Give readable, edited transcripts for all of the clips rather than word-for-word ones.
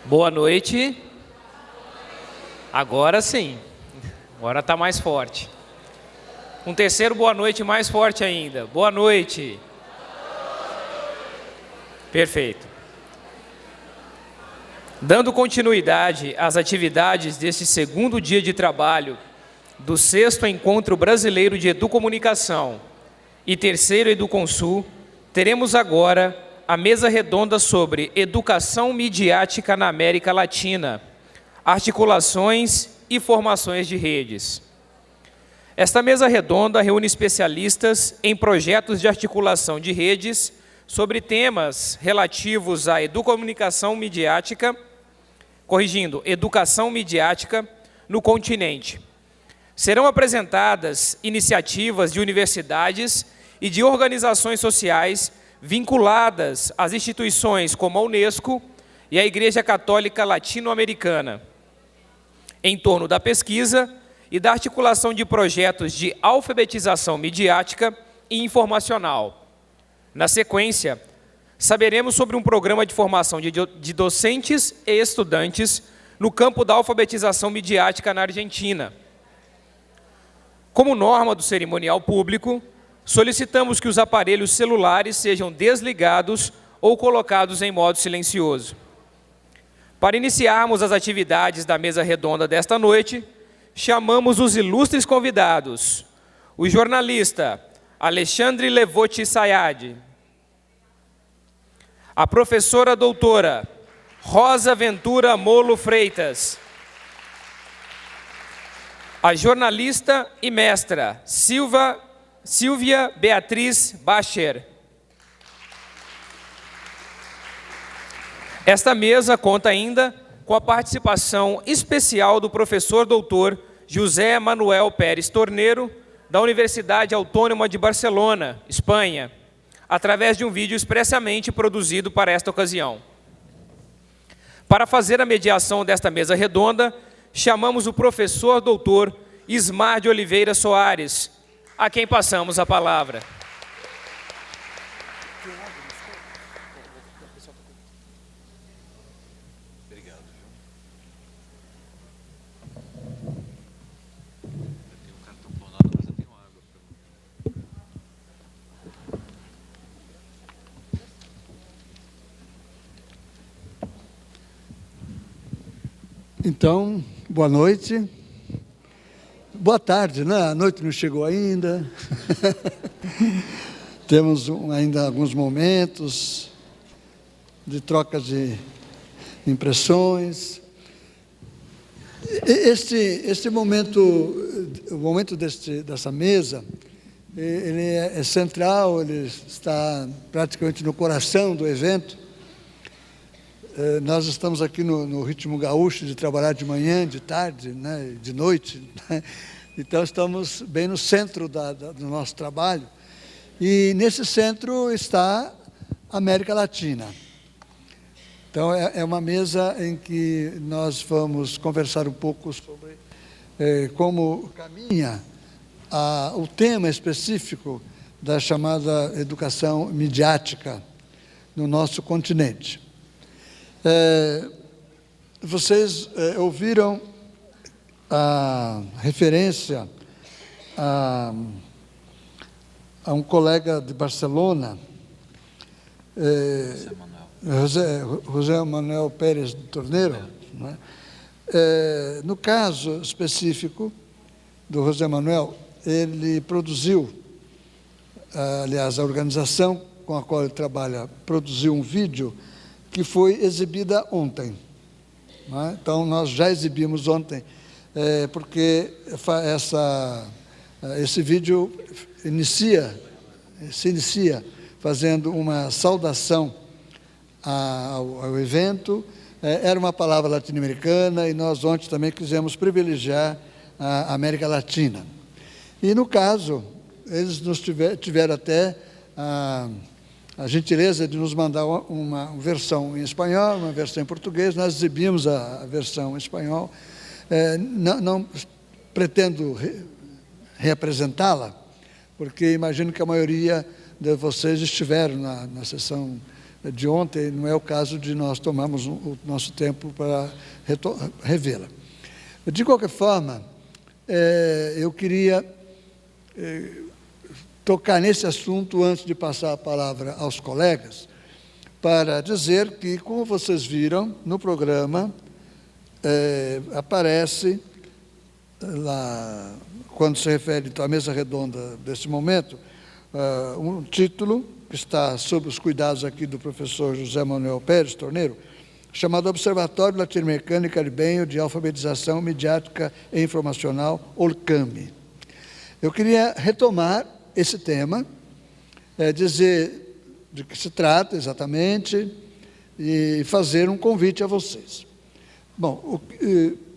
Boa noite. Agora sim. Agora está mais forte. Um terceiro boa noite mais forte ainda. Boa noite. Perfeito. Dando continuidade às atividades deste segundo dia de trabalho do 6º Encontro Brasileiro de Educomunicação e terceiro Educonsul, teremos agora a mesa redonda sobre educação midiática na América Latina, articulações e formações de redes. Esta mesa redonda reúne especialistas em projetos de articulação de redes sobre temas relativos à educomunicação midiática, educação midiática no continente. Serão apresentadas iniciativas de universidades e de organizações sociais vinculadas às instituições como a Unesco e a Igreja Católica Latino-Americana, em torno da pesquisa e da articulação de projetos de alfabetização midiática e informacional. Na sequência, saberemos sobre um programa de formação de docentes e estudantes no campo da alfabetização midiática na Argentina. Como norma do cerimonial público, solicitamos que os aparelhos celulares sejam desligados ou colocados em modo silencioso. Para iniciarmos as atividades da mesa redonda desta noite, chamamos os ilustres convidados, o jornalista Alexandre Levotti Sayad, a professora doutora Rosa Ventura Molo Freitas, a jornalista e mestra Silvia Beatriz Bacher. Esta mesa conta ainda com a participação especial do professor doutor José Manuel Pérez Torneiro, da Universidade Autônoma de Barcelona, Espanha, através de um vídeo expressamente produzido para esta ocasião. Para fazer a mediação desta mesa redonda, chamamos o professor doutor Ismar de Oliveira Soares, a quem passamos a palavra. Obrigado. Eu tenho um cartão ponado, mas eu tenho água. Então, boa noite. Boa tarde, né? A noite não chegou ainda. Temos ainda alguns momentos de troca de impressões. Este momento, o momento dessa mesa, ele é central, ele está praticamente no coração do evento. Nós estamos aqui no ritmo gaúcho de trabalhar de manhã, de tarde, né, de noite, né? Então estamos bem no centro do nosso trabalho, e nesse centro está a América Latina. Então é uma mesa em que nós vamos conversar um pouco sobre como caminha o tema específico da chamada educação midiática no nosso continente. Vocês ouviram a referência a um colega de Barcelona, José Manuel Pérez Torneiro, né? No caso específico do José Manuel, ele produziu, aliás, a organização com a qual ele trabalha produziu um vídeo que foi exibida ontem, né? Então, nós já exibimos ontem, porque esse vídeo se inicia fazendo uma saudação ao evento. Era uma palavra latino-americana, e nós ontem também quisemos privilegiar a América Latina. E, no caso, eles tiveram até a gentileza de nos mandar uma versão em espanhol, uma versão em português. Nós exibimos a versão em espanhol. Não pretendo reapresentá-la, porque imagino que a maioria de vocês estiveram na sessão de ontem, não é o caso de nós tomarmos o nosso tempo para revê-la. De qualquer forma, eu queria tocar nesse assunto antes de passar a palavra aos colegas, para dizer que, como vocês viram no programa, aparece lá, quando se refere então, à mesa redonda desse momento, um título que está sob os cuidados aqui do professor José Manuel Pérez Torneiro, chamado Observatório Latino-Americano e Caribenho de Alfabetização Midiática e Informacional, OLCAMI. Eu queria retomar esse tema, dizer de que se trata exatamente e fazer um convite a vocês. Bom,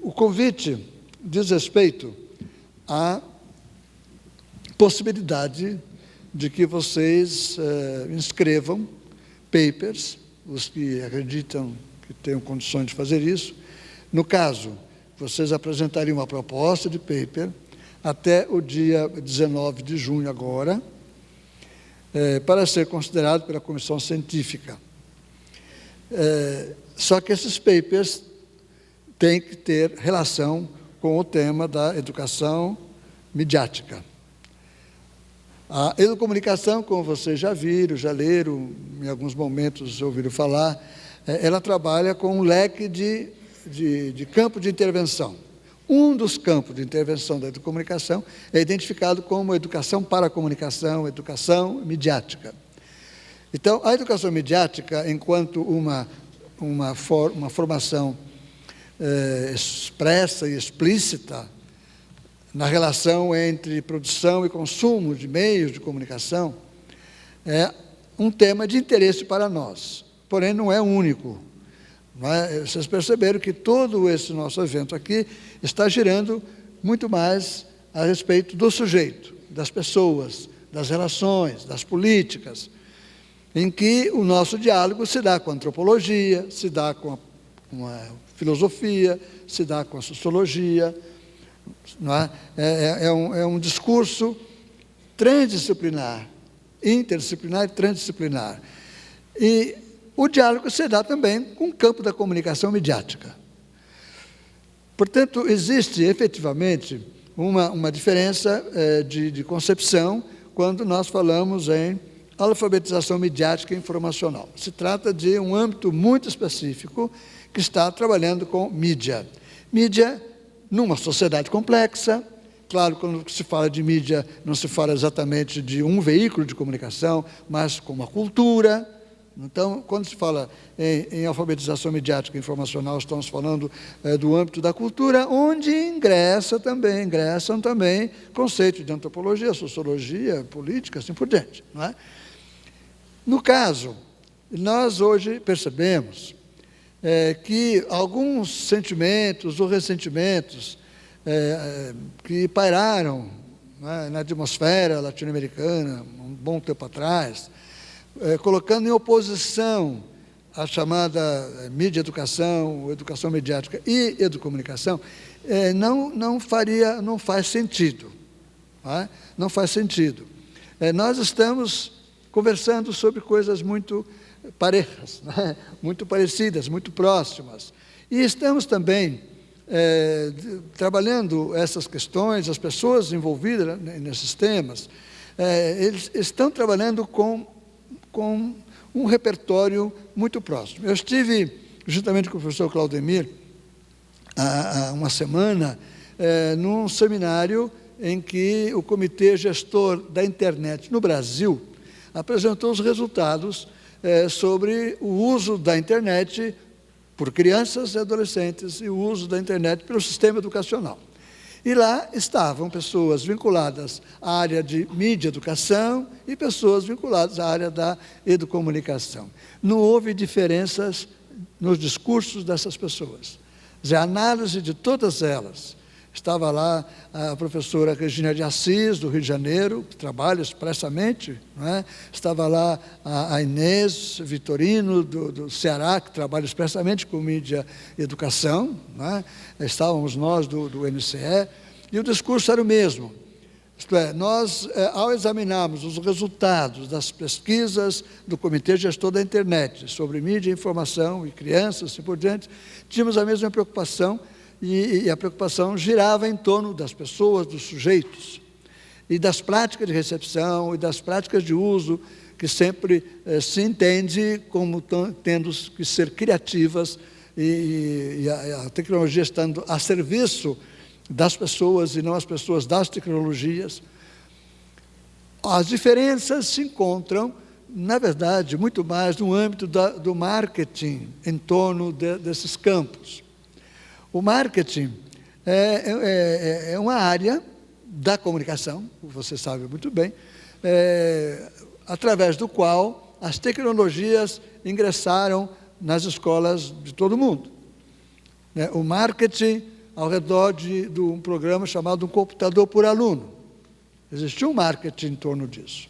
o convite diz respeito à possibilidade de que vocês inscrevam papers, os que acreditam que tenham condições de fazer isso. No caso, vocês apresentariam uma proposta de paper até o dia 19 de junho agora, para ser considerado pela comissão científica. Só que esses papers têm que ter relação com o tema da educação midiática. A educomunicação, como vocês já viram, já leram, em alguns momentos ouviram falar, ela trabalha com um leque de campo de intervenção. Um dos campos de intervenção da educomunicação é identificado como educação para a comunicação, educação midiática. Então, a educação midiática, enquanto uma formação expressa e explícita na relação entre produção e consumo de meios de comunicação, é um tema de interesse para nós, porém não é único. Vocês perceberam que todo esse nosso evento aqui está girando muito mais a respeito do sujeito, das pessoas, das relações, das políticas, em que o nosso diálogo se dá com a antropologia, se dá com a filosofia, se dá com a sociologia. Não é? É um discurso transdisciplinar, interdisciplinar e transdisciplinar. E o diálogo se dá também com o campo da comunicação midiática. Portanto, existe efetivamente uma diferença de concepção quando nós falamos em alfabetização midiática e informacional. Se trata de um âmbito muito específico que está trabalhando com mídia. Mídia numa sociedade complexa. Claro, quando se fala de mídia, não se fala exatamente de um veículo de comunicação, mas com uma cultura. Então, quando se fala em alfabetização midiática e informacional, estamos falando do âmbito da cultura, onde ingressam também conceitos de antropologia, sociologia, política, assim por diante. Não é? No caso, nós hoje percebemos que alguns sentimentos ou ressentimentos que pairaram na atmosfera latino-americana um bom tempo atrás, colocando em oposição a chamada mídia-educação, educação midiática e educomunicação, não faz sentido. Não faz sentido. Nós estamos conversando sobre coisas muito parejas, muito parecidas, muito próximas. E estamos também trabalhando essas questões, as pessoas envolvidas nesses temas, eles estão trabalhando com um repertório muito próximo. Eu estive, juntamente com o professor Claudemir, há uma semana, num seminário em que o Comitê Gestor da Internet no Brasil apresentou os resultados sobre o uso da internet por crianças e adolescentes e o uso da internet pelo sistema educacional. E lá estavam pessoas vinculadas à área de mídia e educação e pessoas vinculadas à área da educomunicação. Não houve diferenças nos discursos dessas pessoas. A análise de todas elas. Estava lá a professora Regina de Assis, do Rio de Janeiro, que trabalha expressamente, não é? Estava lá a Inês Vitorino, do Ceará, que trabalha expressamente com mídia e educação, não é? Estávamos nós do NCE, e o discurso era o mesmo. Isto é, nós, ao examinarmos os resultados das pesquisas do Comitê Gestor da Internet sobre mídia, informação e crianças, assim por diante, tínhamos a mesma preocupação, e a preocupação girava em torno das pessoas, dos sujeitos, e das práticas de recepção e das práticas de uso, que sempre se entende como tendo que ser criativas, e a tecnologia estando a serviço das pessoas e não as pessoas das tecnologias. As diferenças se encontram, na verdade, muito mais no âmbito do marketing em torno desses campos. O marketing é uma área da comunicação, você sabe muito bem, através do qual as tecnologias ingressaram nas escolas de todo mundo. O marketing ao redor de um programa chamado Um Computador por Aluno. Existiu um marketing em torno disso.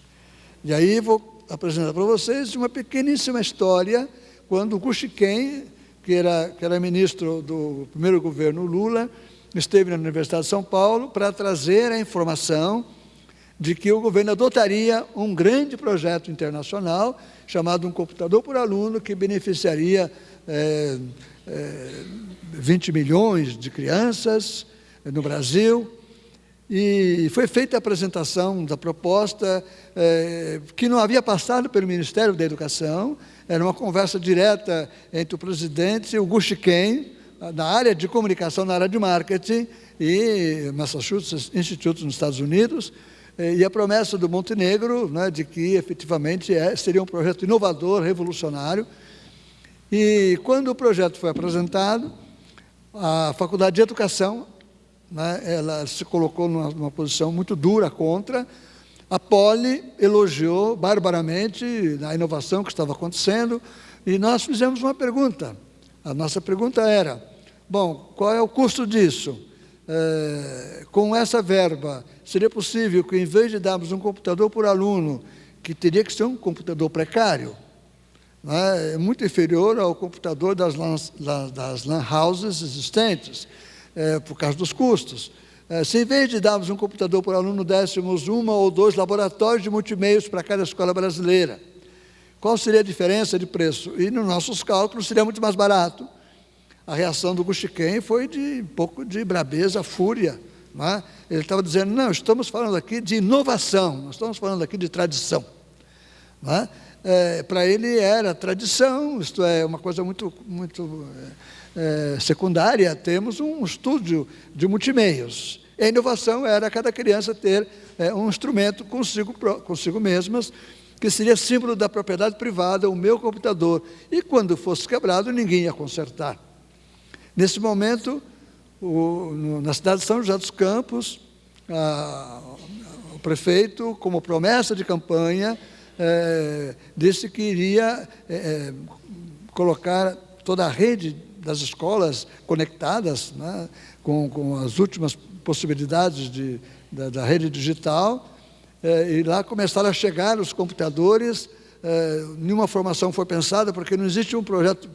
E aí vou apresentar para vocês uma pequeníssima história, quando o Gushiken, que era ministro do primeiro governo Lula, esteve na Universidade de São Paulo para trazer a informação de que o governo adotaria um grande projeto internacional chamado Um Computador por Aluno, que beneficiaria 20 milhões de crianças no Brasil. E foi feita a apresentação da proposta, que não havia passado pelo Ministério da Educação. Era uma conversa direta entre o presidente e o Gushiken, na área de comunicação, na área de marketing, e Massachusetts Institute nos Estados Unidos, e a promessa do Montenegro, né, de que efetivamente seria um projeto inovador, revolucionário. E quando o projeto foi apresentado, a Faculdade de Educação, né, ela se colocou numa posição muito dura contra. A Poli elogiou barbaramente a inovação que estava acontecendo, e nós fizemos uma pergunta. A nossa pergunta era: bom, qual é o custo disso? Com essa verba, seria possível que, em vez de darmos um computador por aluno, que teria que ser um computador precário, né, muito inferior ao computador das LAN houses existentes, por causa dos custos, se em vez de darmos um computador por aluno, dessemos 1 ou 2 laboratórios de multimeios para cada escola brasileira, qual seria a diferença de preço? E nos nossos cálculos seria muito mais barato. A reação do Gushiken foi de um pouco de brabeza, fúria. Não é? Ele estava dizendo: não, estamos falando aqui de inovação, nós estamos falando aqui de tradição. Não é? Para ele era tradição, isto é uma coisa muito secundária. Temos um estúdio de multimeios. A inovação era cada criança ter um instrumento consigo mesmas, que seria símbolo da propriedade privada, o meu computador. E quando fosse quebrado, ninguém ia consertar. Nesse momento, na cidade de São José dos Campos, o prefeito, como promessa de campanha, disse que iria colocar toda a rede das escolas conectadas, né, com as últimas possibilidades da rede digital, e lá começaram a chegar os computadores. Nenhuma formação foi pensada, porque não existe um projeto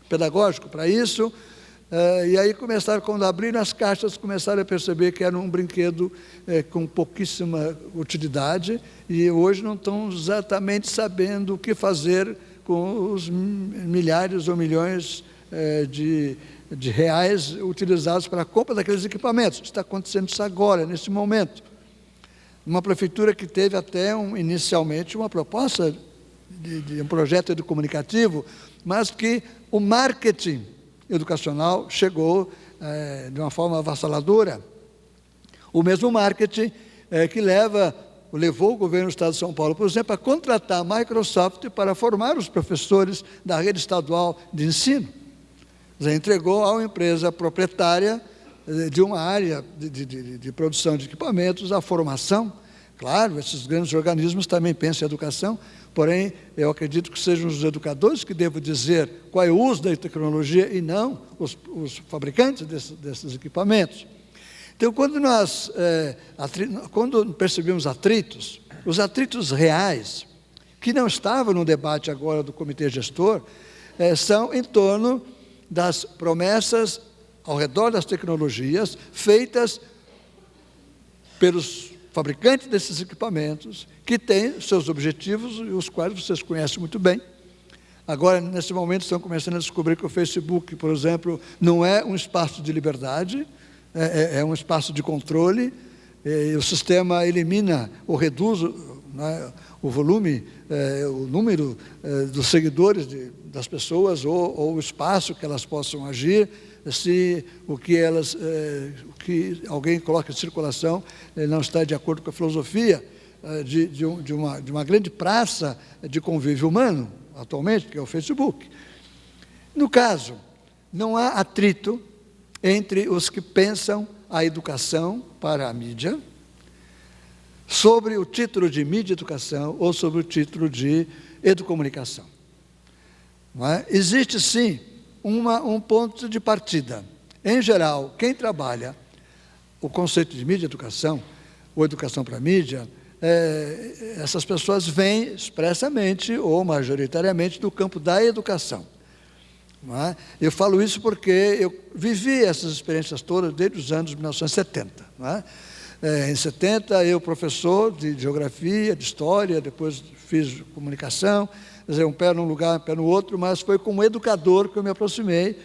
pedagógico para isso. E aí começaram, quando abriram as caixas, começaram a perceber que era um brinquedo com pouquíssima utilidade, e hoje não estão exatamente sabendo o que fazer com os milhares ou milhões de reais utilizados para a compra daqueles equipamentos. Está acontecendo isso agora, nesse momento. Uma prefeitura que teve até inicialmente uma proposta de um projeto comunicativo, mas que o marketing educacional chegou de uma forma avassaladora. O mesmo marketing que levou o governo do Estado de São Paulo, por exemplo, a contratar a Microsoft para formar os professores da rede estadual de ensino. Entregou a uma empresa proprietária de uma área de produção de equipamentos a formação. Claro, esses grandes organismos também pensam em educação, porém, eu acredito que sejam os educadores que devam dizer qual é o uso da tecnologia e não os fabricantes desses equipamentos. Então, quando percebemos atritos, os atritos reais, que não estavam no debate agora do comitê gestor, são em torno das promessas ao redor das tecnologias feitas pelos fabricante desses equipamentos, que tem seus objetivos, os quais vocês conhecem muito bem. Agora, nesse momento, estão começando a descobrir que o Facebook, por exemplo, não é um espaço de liberdade, é um espaço de controle, e o sistema elimina ou reduz, né, o volume, o número dos seguidores das pessoas ou o espaço que elas possam agir, se o que alguém coloca em circulação não está de acordo com a filosofia de uma grande praça de convívio humano, atualmente, que é o Facebook. No caso, não há atrito entre os que pensam a educação para a mídia, sobre o título de mídia e educação ou sobre o título de educomunicação. Não é? Existe, sim, um ponto de partida. Em geral, quem trabalha o conceito de mídia e educação, ou educação para a mídia, essas pessoas vêm expressamente ou majoritariamente do campo da educação. Não é? Eu falo isso porque eu vivi essas experiências todas desde os anos 1970. Não é? Em 70, eu professor de geografia, de história, depois fiz comunicação, quer dizer, um pé num lugar, um pé no outro, mas foi como educador que eu me aproximei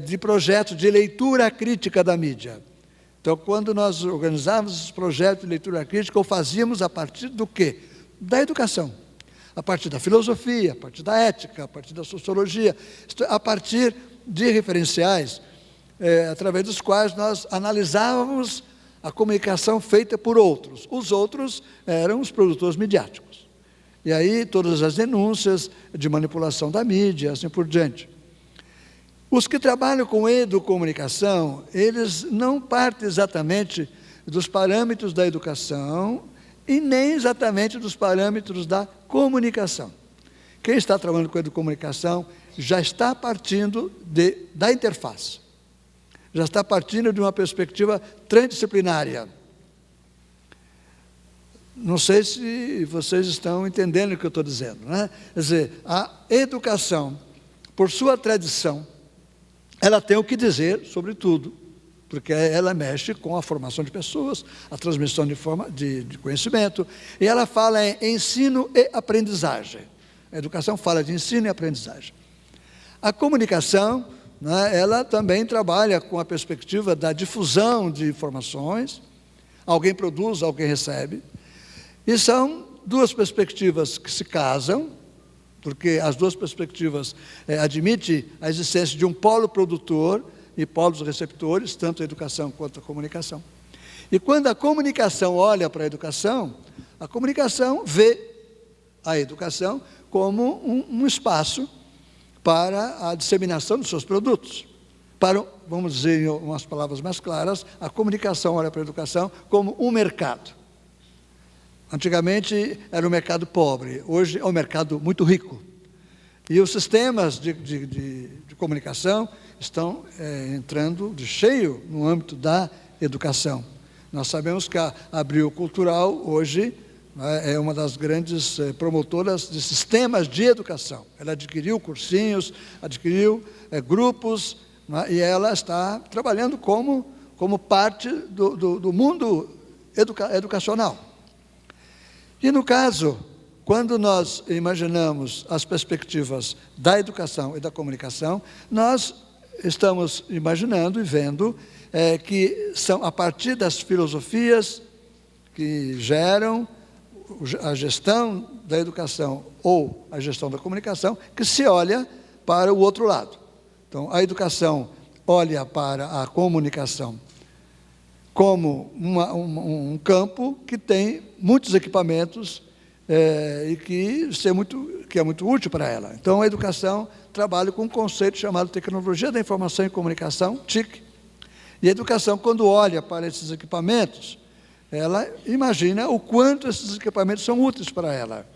de projetos de leitura crítica da mídia. Então, quando nós organizávamos esses projetos de leitura crítica, o fazíamos a partir do quê? Da educação. A partir da filosofia, a partir da ética, a partir da sociologia, a partir de referenciais, através dos quais nós analisávamos a comunicação feita por outros. Os outros eram os produtores midiáticos. E aí todas as denúncias de manipulação da mídia, assim por diante. Os que trabalham com educomunicação, eles não partem exatamente dos parâmetros da educação e nem exatamente dos parâmetros da comunicação. Quem está trabalhando com educomunicação já está partindo da interface. Já está partindo de uma perspectiva transdisciplinária. Não sei se vocês estão entendendo o que eu estou dizendo, né? Quer dizer, a educação, por sua tradição, ela tem o que dizer sobre tudo, porque ela mexe com a formação de pessoas, a transmissão de conhecimento, e ela fala em ensino e aprendizagem. A educação fala de ensino e aprendizagem. A comunicação, né, ela também trabalha com a perspectiva da difusão de informações. Alguém produz, alguém recebe. E são duas perspectivas que se casam, porque as duas perspectivas admitem a existência de um polo produtor e polos receptores, tanto a educação quanto a comunicação. E quando a comunicação olha para a comunicação vê a educação como um espaço para a disseminação dos seus produtos. Vamos dizer em umas palavras mais claras, a comunicação olha para a educação como um mercado. Antigamente era um mercado pobre, hoje é um mercado muito rico. E os sistemas de comunicação estão entrando de cheio no âmbito da educação. Nós sabemos que a Abril Cultural hoje é uma das grandes promotoras de sistemas de educação. Ela adquiriu cursinhos, adquiriu grupos, né, e ela está trabalhando como parte do mundo educacional. E no caso, quando nós imaginamos as perspectivas da educação e da comunicação, nós estamos imaginando e vendo que são a partir das filosofias que geram a gestão da educação ou a gestão da comunicação, que se olha para o outro lado. Então, a educação olha para a comunicação como um campo que tem muitos equipamentos e que é muito útil para ela. Então, a educação trabalha com um conceito chamado Tecnologia da Informação e Comunicação, TIC. E a educação, quando olha para esses equipamentos, ela imagina o quanto esses equipamentos são úteis para ela.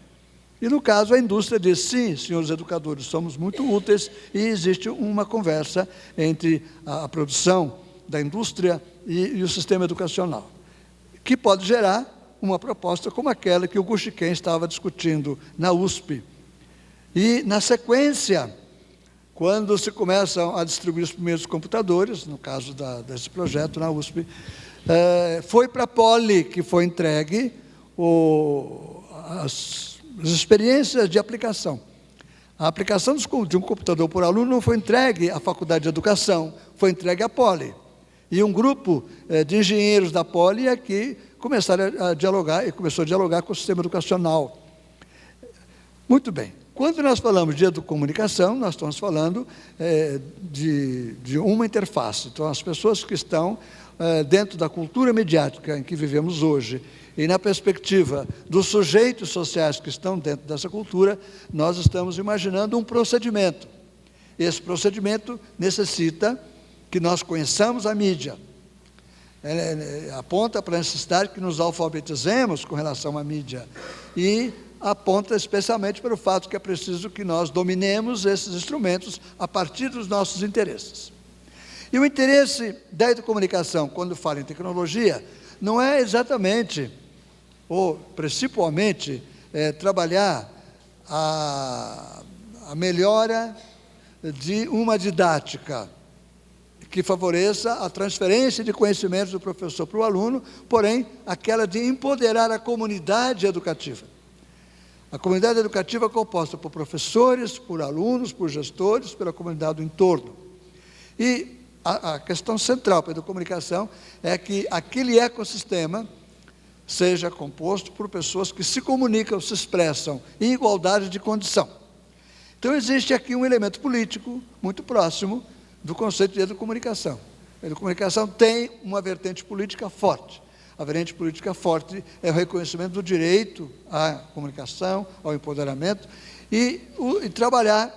E, no caso, a indústria diz, sim, senhores educadores, somos muito úteis, e existe uma conversa entre a produção da indústria e o sistema educacional, que pode gerar uma proposta como aquela que o Gushiken estava discutindo na USP. E, na sequência, quando se começam a distribuir os primeiros computadores, no caso desse projeto na USP, foi para a Poli que foi entregue as experiências de aplicação. A aplicação de um computador por aluno não foi entregue à Faculdade de Educação, foi entregue à Poli. E um grupo de engenheiros da Poli é que começaram a dialogar, e começou a dialogar com o sistema educacional. Muito bem. Quando nós falamos de educomunicação, nós estamos falando de uma interface. Então, as pessoas que estão dentro da cultura mediática em que vivemos hoje, e na perspectiva dos sujeitos sociais que estão dentro dessa cultura, nós estamos imaginando um procedimento. Esse procedimento necessita que nós conheçamos a mídia. Aponta para a necessidade que nos alfabetizemos com relação à mídia. E aponta especialmente para o fato que é preciso que nós dominemos esses instrumentos a partir dos nossos interesses. E o interesse da educomunicação, quando fala em tecnologia, não é exatamente, ou principalmente, trabalhar a melhora de uma didática que favoreça a transferência de conhecimentos do professor para o aluno, porém, aquela de empoderar a comunidade educativa. A comunidade educativa é composta por professores, por alunos, por gestores, pela comunidade do entorno. E a questão central para a educomunicação é que aquele ecossistema seja composto por pessoas que se comunicam, se expressam em igualdade de condição. Então, existe aqui um elemento político muito próximo do conceito de educomunicação. A educomunicação tem uma vertente política forte. A vertente política forte é o reconhecimento do direito à comunicação, ao empoderamento, e trabalhar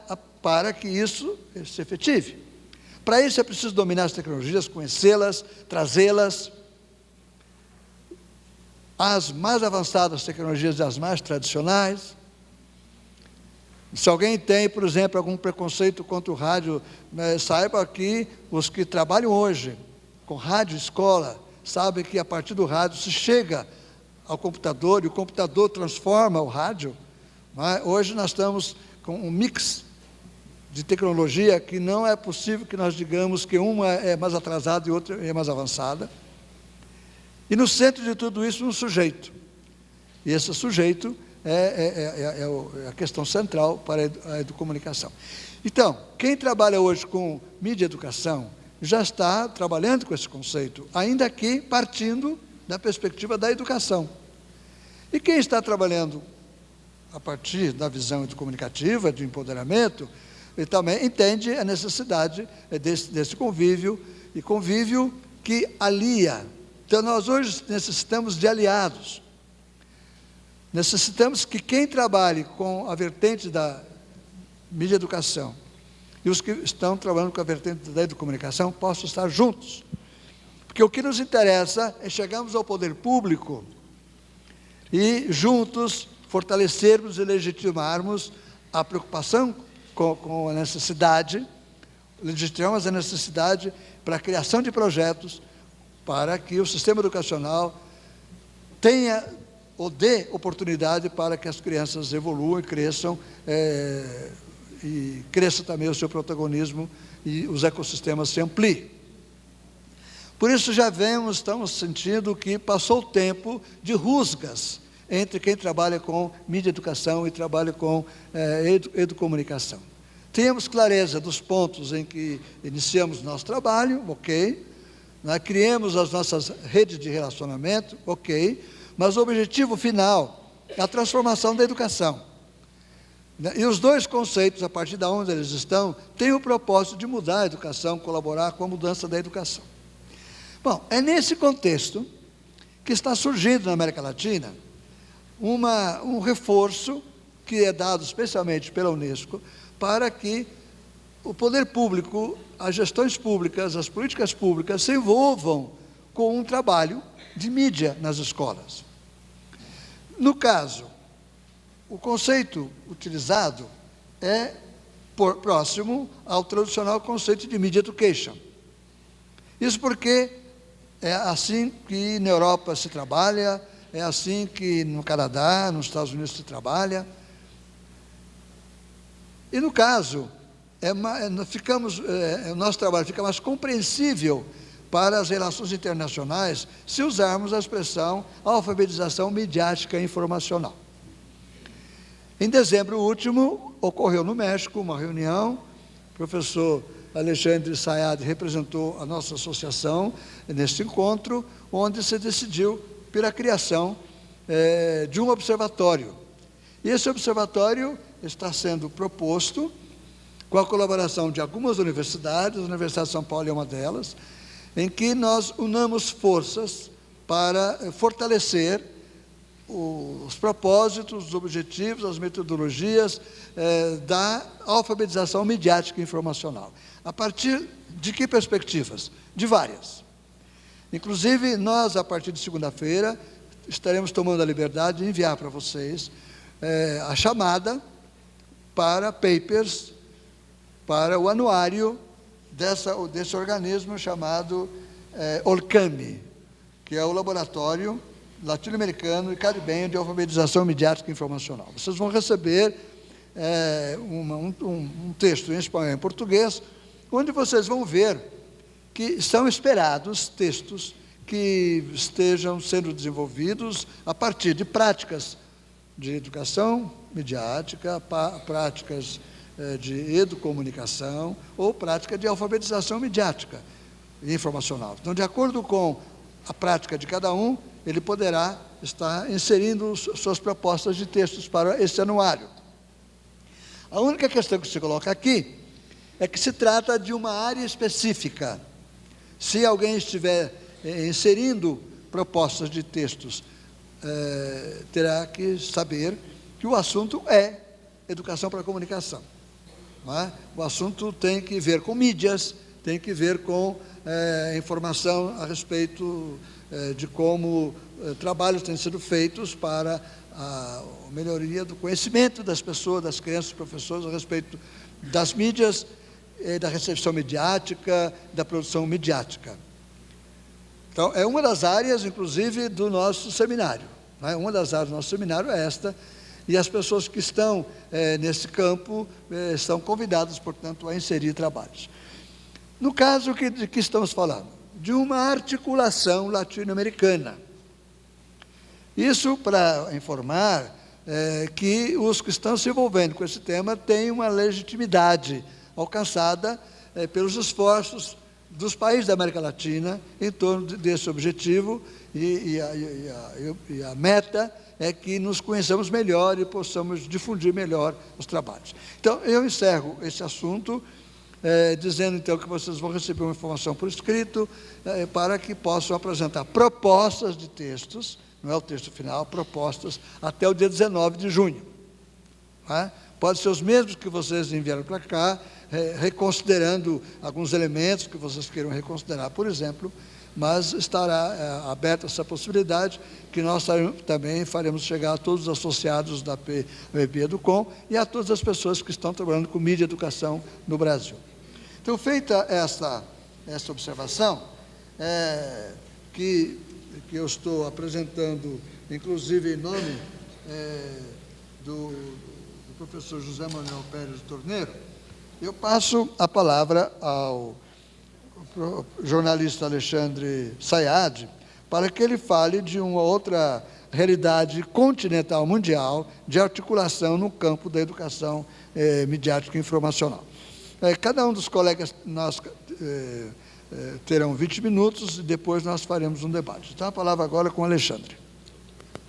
para que isso se efetive. Para isso é preciso dominar as tecnologias, conhecê-las, trazê-las, as mais avançadas tecnologias e as mais tradicionais. Se alguém tem, por exemplo, algum preconceito contra o rádio, saiba que os que trabalham hoje com rádio escola, sabem que a partir do rádio se chega ao computador e o computador transforma o rádio. Hoje nós estamos com um mix de tecnologia que não é possível que nós digamos que uma é mais atrasada e outra é mais avançada. E no centro de tudo isso, um sujeito. E esse sujeito é a questão central para a educomunicação. Então, quem trabalha hoje com mídia e educação já está trabalhando com esse conceito, ainda que partindo da perspectiva da educação. E quem está trabalhando a partir da visão educomunicativa, de empoderamento, ele também entende a necessidade desse convívio, e convívio que alia. Então, nós hoje necessitamos de aliados. Necessitamos que quem trabalhe com a vertente da mídia e educação e os que estão trabalhando com a vertente da educomunicação possam estar juntos. Porque o que nos interessa é chegarmos ao poder público e juntos fortalecermos e legitimarmos a preocupação com a necessidade, legitimamos a necessidade para a criação de projetos para que o sistema educacional tenha ou dê oportunidade para que as crianças evoluam e cresçam, e cresça também o seu protagonismo e os ecossistemas se ampliem. Por isso estamos sentindo que passou o tempo de rusgas entre quem trabalha com mídia e educação e trabalha com educomunicação. Temos clareza dos pontos em que iniciamos nosso trabalho, ok. Criemos as nossas redes de relacionamento, ok. Mas o objetivo final é a transformação da educação. E os dois conceitos, a partir de onde eles estão, têm o propósito de mudar a educação, colaborar com a mudança da educação. Bom, é nesse contexto que está surgindo na América Latina um reforço que é dado especialmente pela Unesco para que o poder público, as gestões públicas, as políticas públicas se envolvam com um trabalho de mídia nas escolas. No caso, o conceito utilizado é próximo ao tradicional conceito de media education. Isso porque é assim que na Europa se trabalha, é assim que no Canadá, nos Estados Unidos se trabalha. E no caso, o nosso trabalho fica mais compreensível para as relações internacionais se usarmos a expressão alfabetização midiática informacional. Em dezembro último, ocorreu no México uma reunião, o professor Alexandre Sayad representou a nossa associação neste encontro, onde se decidiu pela criação de um observatório. E esse observatório está sendo proposto com a colaboração de algumas universidades, a Universidade de São Paulo é uma delas, em que nós unamos forças para fortalecer os propósitos, os objetivos, as metodologias da alfabetização midiática e informacional. A partir de que perspectivas? De várias. Inclusive, nós, a partir de segunda-feira, estaremos tomando a liberdade de enviar para vocês a chamada para papers, para o anuário desse organismo chamado OLCAMI, que é o Laboratório Latino-Americano e Caribenho de Alfabetização Midiática e Informacional. Vocês vão receber um texto em espanhol e em português, onde vocês vão ver que são esperados textos que estejam sendo desenvolvidos a partir de práticas de educação midiática, práticas de educomunicação ou prática de alfabetização midiática e informacional. Então, de acordo com a prática de cada um, ele poderá estar inserindo suas propostas de textos para esse anuário. A única questão que se coloca aqui é que se trata de uma área específica. Se alguém estiver inserindo propostas de textos, terá que saber que o assunto é educação para a comunicação. Não é? O assunto tem que ver com mídias, tem que ver com informação a respeito de como trabalhos têm sido feitos para a melhoria do conhecimento das pessoas, das crianças, dos professores, a respeito das mídias, da recepção midiática, da produção midiática. Então, é uma das áreas, inclusive, do nosso seminário. Não é? Uma das áreas do nosso seminário é esta, e as pessoas que estão nesse campo estão convidadas, portanto, a inserir trabalhos. No caso de que estamos falando, de uma articulação latino-americana. Isso para informar que os que estão se envolvendo com esse tema têm uma legitimidade alcançada pelos esforços dos países da América Latina em torno desse objetivo, e a meta é que nos conheçamos melhor e possamos difundir melhor os trabalhos. Então, eu encerro esse assunto, dizendo então que vocês vão receber uma informação por escrito, para que possam apresentar propostas de textos, não é o texto final, propostas, até o dia 19 de junho. Tá? Pode ser os mesmos que vocês enviaram para cá, reconsiderando alguns elementos que vocês queiram reconsiderar, por exemplo, mas estará aberta essa possibilidade, que nós também faremos chegar a todos os associados da PEB Educom e a todas as pessoas que estão trabalhando com mídia e educação no Brasil. Então, feita essa observação, que eu estou apresentando, inclusive em nome do professor José Manuel Pérez Torneiro, eu passo a palavra ao jornalista Alexandre Sayad, para que ele fale de uma outra realidade continental mundial de articulação no campo da educação midiática e informacional. Cada um dos colegas terão 20 minutos e depois nós faremos um debate. Então, a palavra agora com o Alexandre.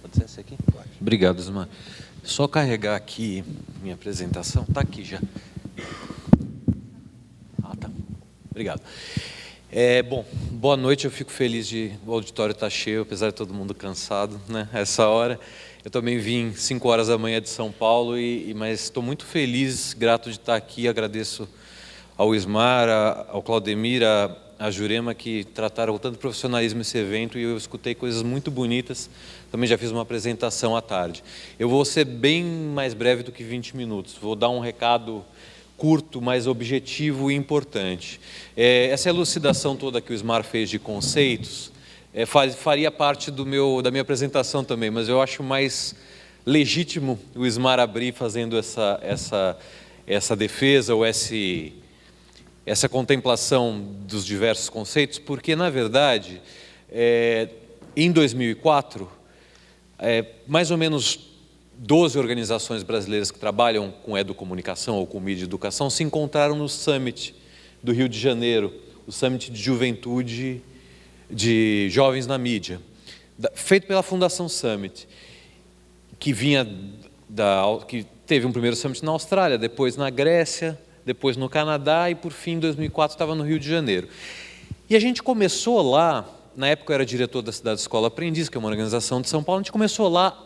Pode ser esse aqui? Pode. Obrigado, Ismar. Só carregar aqui minha apresentação. Está aqui já. Ah, tá. Obrigado. Bom, boa noite, eu fico feliz de o auditório estar cheio, apesar de todo mundo cansado, né, essa hora. Eu também vim 5 horas da manhã de São Paulo, mas estou muito feliz, grato de estar aqui, agradeço ao Ismar, ao Claudemir, a Jurema, que trataram com tanto profissionalismo esse evento, e eu escutei coisas muito bonitas, também já fiz uma apresentação à tarde. Eu vou ser bem mais breve do que 20 minutos, vou dar um recado curto, mas objetivo e importante. Essa elucidação toda que o Ismar fez de conceitos faria parte da minha apresentação também, mas eu acho mais legítimo o Ismar abrir fazendo essa defesa ou esse essa contemplação dos diversos conceitos, porque, na verdade, em 2004, mais ou menos 12 organizações brasileiras que trabalham com educomunicação ou com mídia e educação se encontraram no Summit do Rio de Janeiro, o Summit de Juventude de Jovens na Mídia, feito pela Fundação Summit, que teve um primeiro Summit na Austrália, depois na Grécia, depois no Canadá e, por fim, em 2004, estava no Rio de Janeiro. E a gente começou lá, na época eu era diretor da Cidade Escola Aprendiz, que é uma organização de São Paulo, a gente começou lá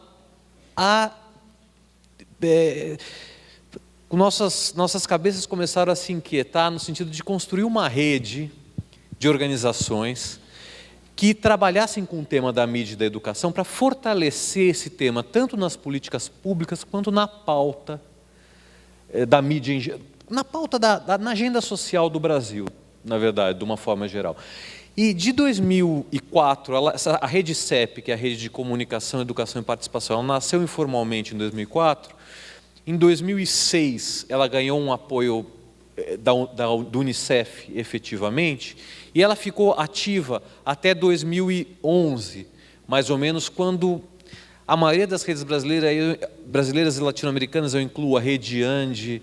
nossas cabeças começaram a se inquietar no sentido de construir uma rede de organizações que trabalhassem com o tema da mídia e da educação para fortalecer esse tema, tanto nas políticas públicas quanto na pauta da mídia, na pauta na agenda social do Brasil, na verdade, de uma forma geral. E de 2004, a rede CEP, que é a Rede de Comunicação, Educação e Participação, ela nasceu informalmente em 2004. Em 2006, ela ganhou um apoio do Unicef, efetivamente, e ela ficou ativa até 2011, mais ou menos, quando a maioria das redes brasileiras e latino-americanas, eu incluo a Rede Ande,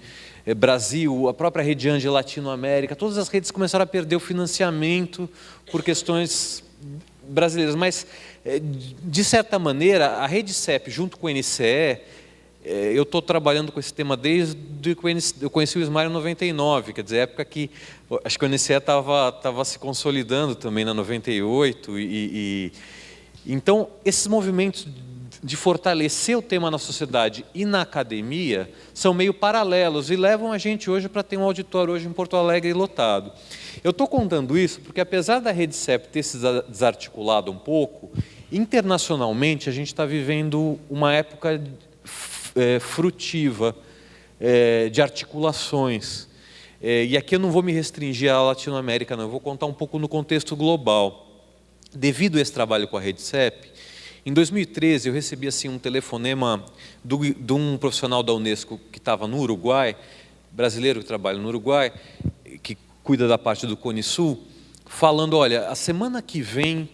Brasil, a própria Rede Ande Latinoamérica, todas as redes começaram a perder o financiamento por questões brasileiras. Mas, de certa maneira, a Rede CEP, junto com o NCE, eu estou trabalhando com esse tema desde que eu conheci o Ismar em 99, quer dizer, época que acho que o NCE estava se consolidando também na 98. Então, esses movimentos de fortalecer o tema na sociedade e na academia são meio paralelos e levam a gente hoje para ter um auditório hoje em Porto Alegre lotado. Eu estou contando isso porque, apesar da Rede CEP ter se desarticulado um pouco, internacionalmente a gente está vivendo uma época frutiva de articulações. E aqui eu não vou me restringir à Latinoamérica, não, eu vou contar um pouco no contexto global. Devido a esse trabalho com a Rede CEP, em 2013, eu recebi assim, um telefonema de um profissional da Unesco que estava no Uruguai, brasileiro que trabalha no Uruguai, que cuida da parte do Cone Sul, falando, olha, a semana que vem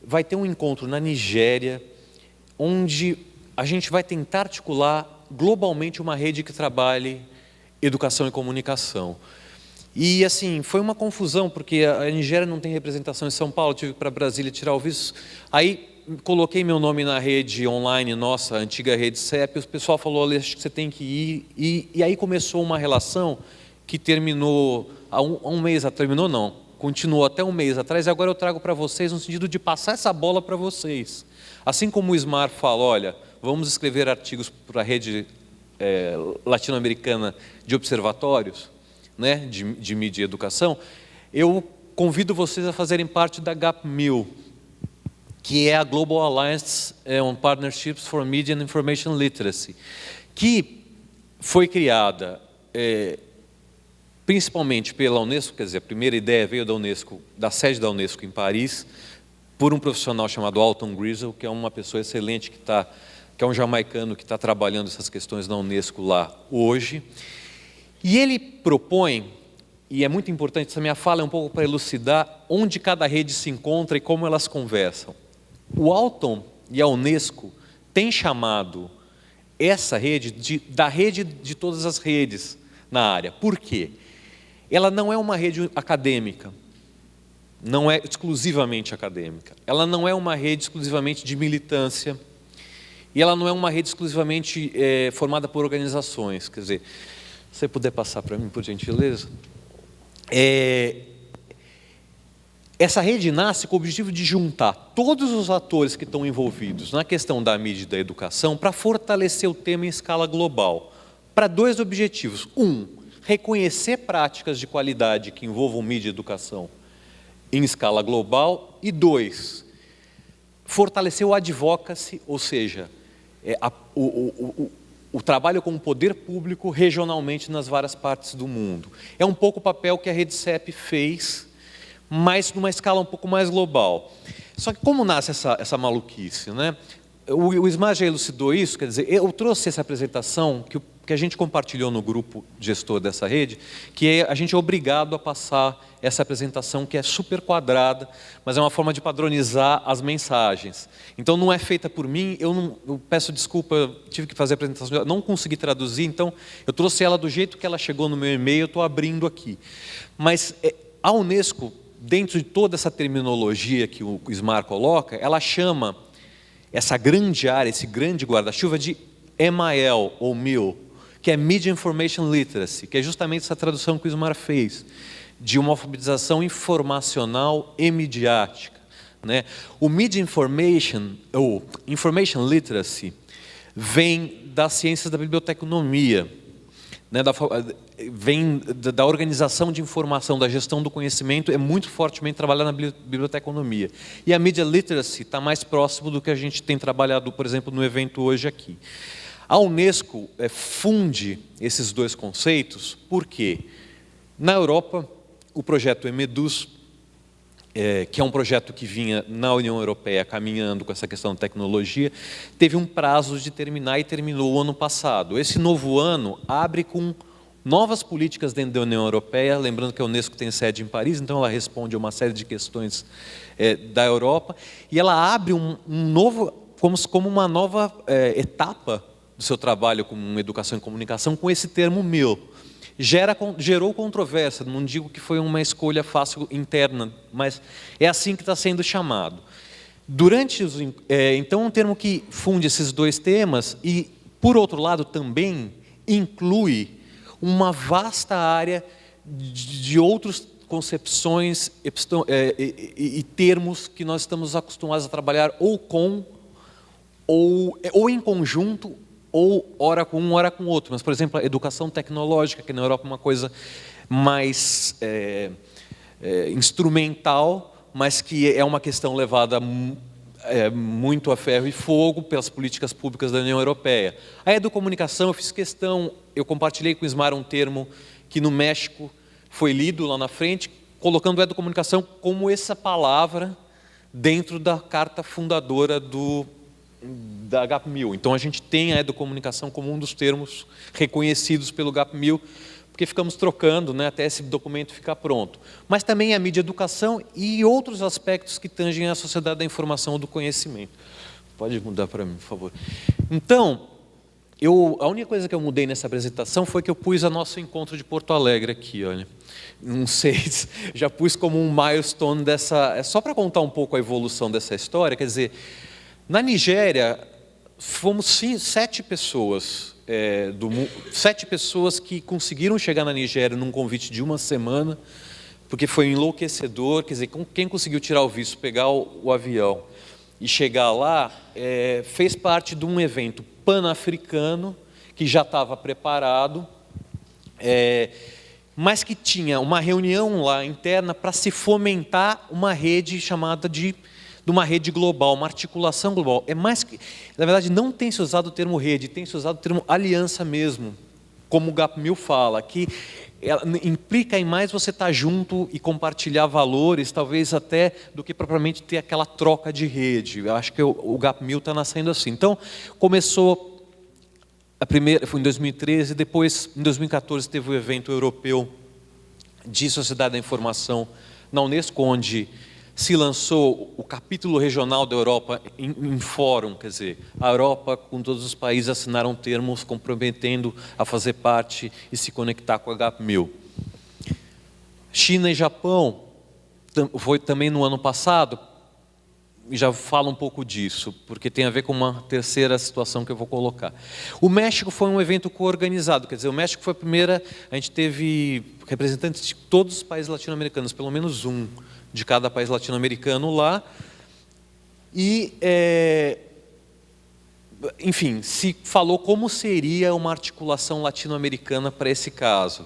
vai ter um encontro na Nigéria, onde a gente vai tentar articular globalmente uma rede que trabalhe educação e comunicação. E, assim, foi uma confusão, porque a Nigéria não tem representação em São Paulo, tive que ir para Brasília tirar o visto. Aí, coloquei meu nome na rede online, nossa, antiga rede CEP, o pessoal falou, olha, acho que você tem que ir. E aí começou uma relação que terminou há um mês, terminou não, continuou até um mês atrás, e agora eu trago para vocês no sentido de passar essa bola para vocês. Assim como o Ismar fala, olha, vamos escrever artigos para a rede latino-americana de observatórios, né, de mídia e educação, eu convido vocês a fazerem parte da GAPMIL, que é a Global Alliance on Partnerships for Media and Information Literacy, que foi criada principalmente pela Unesco, quer dizer, a primeira ideia veio da Unesco, da sede da Unesco em Paris, por um profissional chamado Alton Grizzle, que é uma pessoa excelente, que é um jamaicano que está trabalhando essas questões na Unesco lá hoje. E ele propõe, e é muito importante, essa minha fala é um pouco para elucidar onde cada rede se encontra e como elas conversam. O Alton e a Unesco têm chamado essa rede da rede de todas as redes na área. Por quê? Ela não é uma rede acadêmica, não é exclusivamente acadêmica. Ela não é uma rede exclusivamente de militância e ela não é uma rede exclusivamente formada por organizações. Quer dizer, se você puder passar para mim, por gentileza. Essa rede nasce com o objetivo de juntar todos os atores que estão envolvidos na questão da mídia e da educação para fortalecer o tema em escala global, para dois objetivos. Reconhecer práticas de qualidade que envolvam mídia e educação em escala global. E 2, fortalecer o advocacy, ou seja, o trabalho com o poder público regionalmente nas várias partes do mundo. É um pouco o papel que a Rede CEP fez, mas numa escala um pouco mais global. Só que como nasce essa maluquice, né? O Ismar já elucidou isso, quer dizer, eu trouxe essa apresentação que que a gente compartilhou no grupo gestor dessa rede, que a gente é obrigado a passar essa apresentação que é super quadrada, mas é uma forma de padronizar as mensagens. Então não é feita por mim, eu peço desculpa, eu tive que fazer a apresentação, eu não consegui traduzir, então eu trouxe ela do jeito que ela chegou no meu e-mail, eu estou abrindo aqui. Mas a Unesco, dentro de toda essa terminologia que o Ismar coloca, ela chama essa grande área, esse grande guarda-chuva de MIL, ou MIL, que é Media Information Literacy, que é justamente essa tradução que o Ismar fez, de uma alfabetização informacional e midiática, né? O Media Information, ou Information Literacy, vem das ciências da biblioteconomia, né? Vem da organização de informação, da gestão do conhecimento, é muito fortemente trabalhada na biblioteconomia. E a Media Literacy está mais próximo do que a gente tem trabalhado, por exemplo, no evento hoje aqui. A Unesco funde esses dois conceitos porque, na Europa, o projeto EMEDUS, que é um projeto que vinha na União Europeia caminhando com essa questão de tecnologia, teve um prazo de terminar e terminou o ano passado. Esse novo ano abre com novas políticas dentro da União Europeia, lembrando que a Unesco tem sede em Paris, então ela responde a uma série de questões da Europa, e ela abre um novo, como uma nova etapa do seu trabalho com educação e comunicação, com esse termo MIL. Gerou controvérsia, não digo que foi uma escolha fácil interna, mas é assim que está sendo chamado. Então, é um termo que funde esses dois temas e, por outro lado, também inclui uma vasta área de outras concepções e termos que nós estamos acostumados a trabalhar ou com, ou em conjunto, ou ora com um, ora com outro. Mas, por exemplo, a educação tecnológica, que na Europa é uma coisa mais instrumental, mas que é uma questão levada muito a ferro e fogo pelas políticas públicas da União Europeia. A educomunicação, eu fiz questão, eu compartilhei com o Ismar um termo que no México foi lido lá na frente, colocando a educomunicação como essa palavra dentro da carta fundadora da GAP-1000. Então, a gente tem a educomunicação como um dos termos reconhecidos pelo GAP-1000, porque ficamos trocando, né, até esse documento ficar pronto. Mas também a mídia educação e outros aspectos que tangem a sociedade da informação e do conhecimento. Pode mudar para mim, por favor. Então, a única coisa que eu mudei nessa apresentação foi que eu pus o nosso encontro de Porto Alegre aqui, olha. Não sei, já pus como um milestone dessa... só para contar um pouco a evolução dessa história, quer dizer... Na Nigéria, fomos 7 pessoas, 7 pessoas que conseguiram chegar na Nigéria num convite de uma semana, porque foi enlouquecedor, quer dizer, quem conseguiu tirar o visto, pegar o avião e chegar lá, fez parte de um evento pan-africano, que já estava preparado, mas que tinha uma reunião lá interna para se fomentar uma rede chamada de uma rede global, uma articulação global. É mais que, na verdade, não tem se usado o termo rede, tem se usado o termo aliança mesmo, como o GAP-1000 fala, que ela implica em mais você estar junto e compartilhar valores, talvez até do que propriamente ter aquela troca de rede. Eu acho que o GAP-1000 está nascendo assim. Então, começou, a primeira foi em 2013, depois, em 2014, teve o evento europeu de Sociedade da Informação na Unesco, onde se lançou o capítulo regional da Europa em fórum, quer dizer, a Europa, com todos os países, assinaram termos comprometendo a fazer parte e se conectar com a GAP-1000. China e Japão, foi também no ano passado, e já falo um pouco disso, porque tem a ver com uma terceira situação que eu vou colocar. O México foi um evento coorganizado, quer dizer, o México foi a primeira, a gente teve representantes de todos os países latino-americanos, pelo menos um de cada país latino-americano lá, e, enfim, se falou como seria uma articulação latino-americana para esse caso.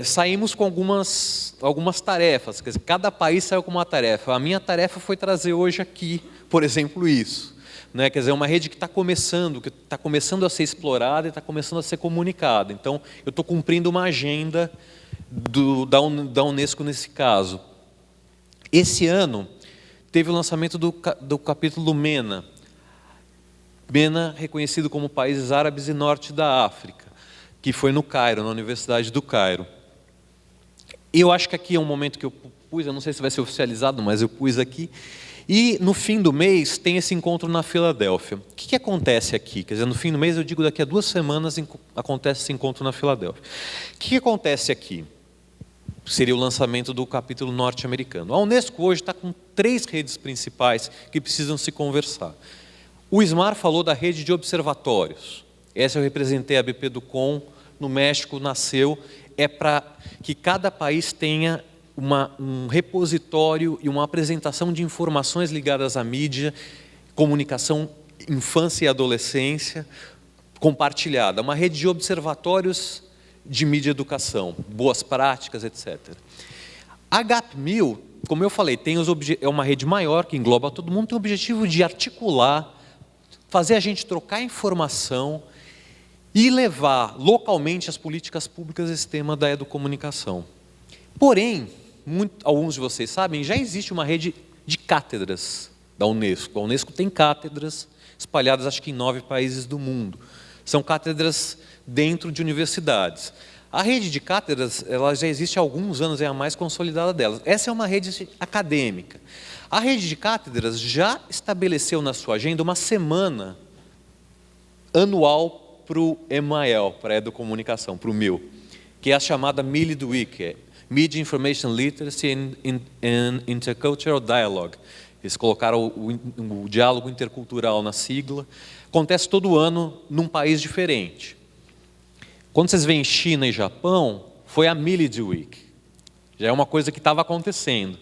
Saímos com algumas tarefas, quer dizer, cada país saiu com uma tarefa. A minha tarefa foi trazer hoje aqui, por exemplo, isso. Né? Quer dizer, uma rede que está começando a ser explorada e está começando a ser comunicada. Então, eu estou cumprindo uma agenda da Unesco nesse caso. Esse ano, teve o lançamento do capítulo MENA. MENA reconhecido como países árabes e norte da África, que foi no Cairo, na Universidade do Cairo. Eu acho que aqui é um momento que eu pus, eu não sei se vai ser oficializado, mas eu pus aqui. E no fim do mês tem esse encontro na Filadélfia. O que acontece aqui? Quer dizer, no fim do mês, eu digo daqui a 2 semanas acontece esse encontro na Filadélfia. O que acontece aqui? Seria o lançamento do capítulo norte-americano. A Unesco hoje está com 3 redes principais que precisam se conversar. O Ismar falou da rede de observatórios. Essa eu representei a BP do Com, no México nasceu, é para que cada país tenha um repositório e uma apresentação de informações ligadas à mídia, comunicação, infância e adolescência, compartilhada. Uma rede de observatórios de mídia e educação, boas práticas, etc. A GAP1000, como eu falei, é uma rede maior que engloba todo mundo, tem o objetivo de articular, fazer a gente trocar informação e levar localmente as políticas públicas esse tema da educomunicação. Porém, alguns de vocês sabem, já existe uma rede de cátedras da Unesco. A Unesco tem cátedras espalhadas, acho que em 9 países do mundo. São cátedras dentro de universidades. A rede de cátedras, ela já existe há alguns anos, é a mais consolidada delas. Essa é uma rede acadêmica. A rede de cátedras já estabeleceu na sua agenda uma semana anual para o MIL, para a educomunicação, para o MIL, que é a chamada MILID Week, Media Information Literacy and Intercultural Dialogue. Eles colocaram o diálogo intercultural na sigla. Acontece todo ano num país diferente. Quando vocês veem China e Japão, foi a MILID Week. Já é uma coisa que estava acontecendo.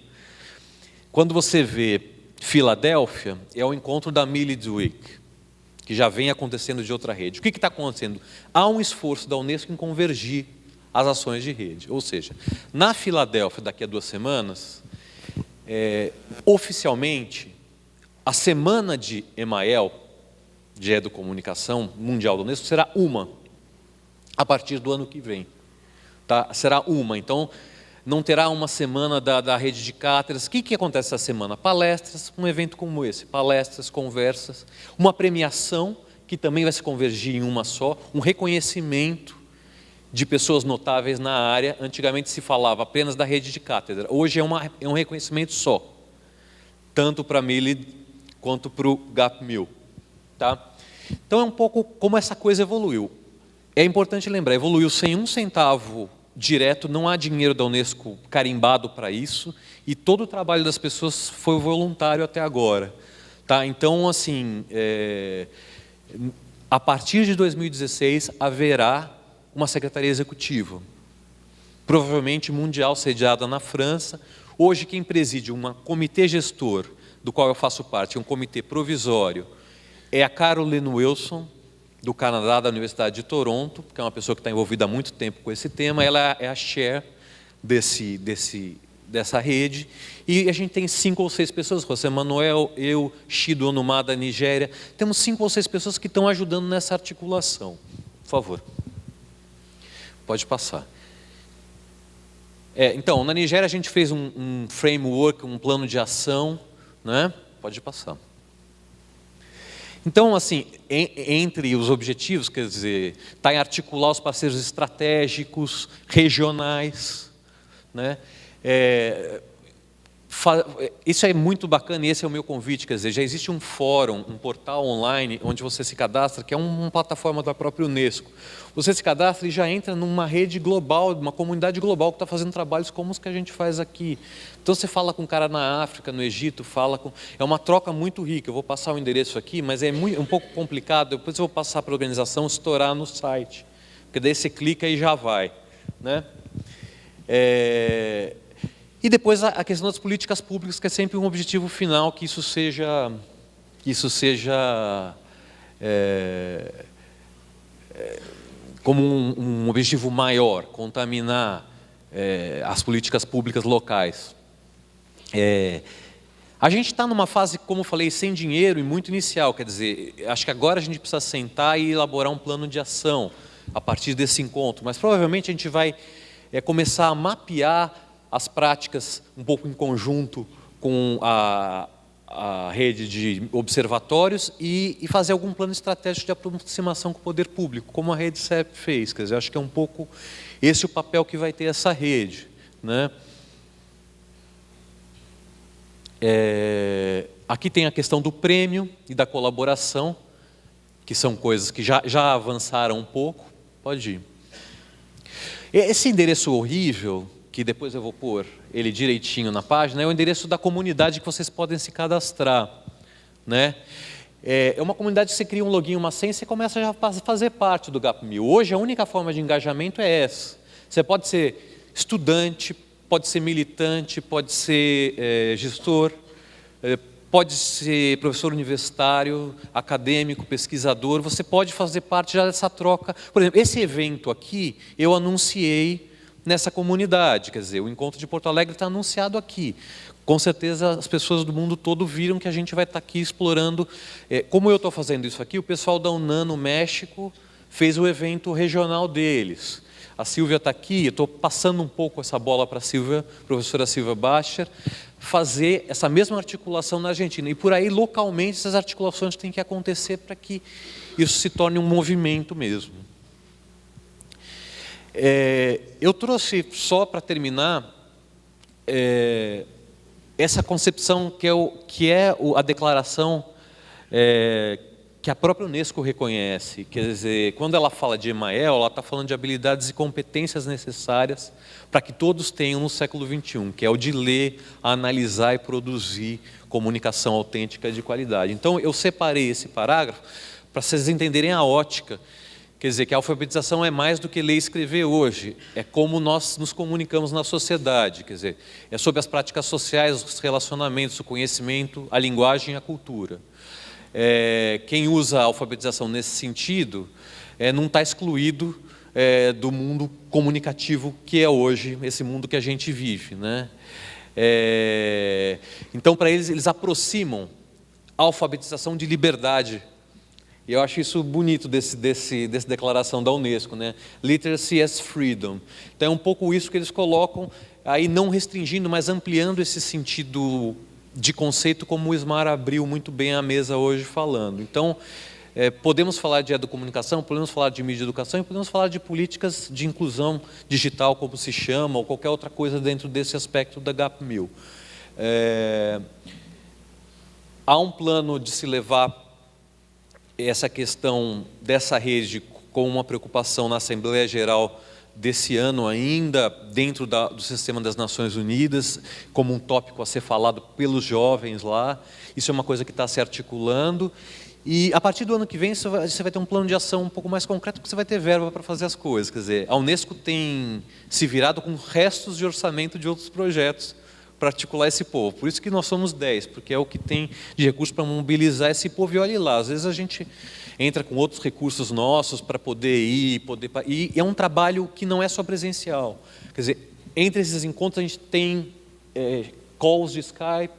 Quando você vê Filadélfia, é o encontro da MILID Week, que já vem acontecendo de outra rede. O que está acontecendo? Há um esforço da Unesco em convergir as ações de rede. Ou seja, na Filadélfia, daqui a 2 semanas, oficialmente, a semana de EMAEL, de Educomunicação Mundial da Unesco, será uma, a partir do ano que vem. Tá? Será uma. Então, não terá uma semana da rede de cátedras. O que acontece essa semana? Palestras, um evento como esse. Palestras, conversas, uma premiação, que também vai se convergir em uma só, um reconhecimento de pessoas notáveis na área. Antigamente se falava apenas da rede de cátedra. Hoje é um reconhecimento só, tanto para a MILID quanto para o GAP1000. Tá? Então é um pouco como essa coisa evoluiu. É importante lembrar, evoluiu sem 1 centavo direto, não há dinheiro da Unesco carimbado para isso, e todo o trabalho das pessoas foi voluntário até agora. Tá? Então, assim, a partir de 2016 haverá uma secretaria executiva, provavelmente mundial, sediada na França. Hoje quem preside um comitê gestor, do qual eu faço parte, um comitê provisório, é a Caroline Wilson, do Canadá, da Universidade de Toronto, que é uma pessoa que está envolvida há muito tempo com esse tema. Ela é a chair dessa rede, e a gente tem 5 ou 6 pessoas, José Manuel, eu, Shido Onuma, da Nigéria, temos 5 ou 6 pessoas que estão ajudando nessa articulação. Por favor. Pode passar. Então, na Nigéria a gente fez um framework, um plano de ação, né? Pode passar. Então, assim, entre os objetivos, quer dizer, está em articular os parceiros estratégicos, regionais, né? Isso é muito bacana e esse é o meu convite, quer dizer, já existe um fórum, um portal online onde você se cadastra, que é uma plataforma da própria Unesco. Você se cadastra e já entra numa rede global, uma comunidade global que está fazendo trabalhos como os que a gente faz aqui. Então você fala com um cara na África, no Egito, é uma troca muito rica. Eu vou passar o endereço aqui, mas é um pouco complicado, depois eu vou passar para a organização, estourar no site, porque daí você clica e já vai, né? E depois a questão das políticas públicas, que é sempre um objetivo final, que isso seja como um objetivo maior, contaminar as políticas públicas locais. A gente está numa fase, como eu falei, sem dinheiro e muito inicial, quer dizer, acho que agora a gente precisa sentar e elaborar um plano de ação a partir desse encontro, mas provavelmente a gente vai começar a mapear as práticas um pouco em conjunto com a rede de observatórios e fazer algum plano estratégico de aproximação com o poder público, como a rede CEP fez. Quer dizer, acho que é um pouco esse o papel que vai ter essa rede, né? Aqui tem a questão do prêmio e da colaboração, que são coisas que já avançaram um pouco. Pode ir. Esse endereço horrível, que depois eu vou pôr ele direitinho na página, é o endereço da comunidade que vocês podem se cadastrar, né? É uma comunidade que você cria um login, uma senha, e você começa já a fazer parte do GAP1000. Hoje, a única forma de engajamento é essa. Você pode ser estudante, pode ser militante, pode ser gestor, pode ser professor universitário, acadêmico, pesquisador. Você pode fazer parte já dessa troca. Por exemplo, esse evento aqui, eu anunciei nessa comunidade, quer dizer, o Encontro de Porto Alegre está anunciado aqui. Com certeza as pessoas do mundo todo viram que a gente vai estar aqui explorando. Como eu estou fazendo isso aqui, o pessoal da UNAM no México fez o evento regional deles. A Silvia está aqui, eu estou passando um pouco essa bola para a Silvia, professora Silvia Bacher, fazer essa mesma articulação na Argentina. E por aí, localmente, essas articulações têm que acontecer para que isso se torne um movimento mesmo. Eu trouxe, só para terminar, essa concepção que é a declaração que a própria Unesco reconhece. Quer dizer, quando ela fala de Emael, ela está falando de habilidades e competências necessárias para que todos tenham no século XXI, que é o de ler, analisar e produzir comunicação autêntica de qualidade. Então, eu separei esse parágrafo para vocês entenderem a ótica. Quer dizer, que a alfabetização é mais do que ler e escrever hoje, é como nós nos comunicamos na sociedade, quer dizer, é sobre as práticas sociais, os relacionamentos, o conhecimento, a linguagem e a cultura. Quem usa a alfabetização nesse sentido não está excluído do mundo comunicativo que é hoje, esse mundo que a gente vive, né? Então, para eles aproximam a alfabetização de liberdade. E eu acho isso bonito dessa declaração da Unesco, né? Literacy as freedom. Então é um pouco isso que eles colocam, aí não restringindo, mas ampliando esse sentido de conceito, como o Ismar abriu muito bem a mesa hoje falando. Então, podemos falar de educomunicação, podemos falar de mídia e educação, e podemos falar de políticas de inclusão digital, como se chama, ou qualquer outra coisa dentro desse aspecto da GAP1000. Há um plano de se levar essa questão dessa rede com uma preocupação na Assembleia Geral desse ano ainda, dentro do sistema das Nações Unidas, como um tópico a ser falado pelos jovens lá. Isso é uma coisa que está se articulando. E a partir do ano que vem você vai ter um plano de ação um pouco mais concreto, porque você vai ter verba para fazer as coisas. Quer dizer, a Unesco tem se virado com restos de orçamento de outros projetos para articular esse povo. Por isso que nós somos 10, porque é o que tem de recurso para mobilizar esse povo. E olhe lá, às vezes a gente entra com outros recursos nossos para poder ir, e é um trabalho que não é só presencial. Quer dizer, entre esses encontros a gente tem calls de Skype,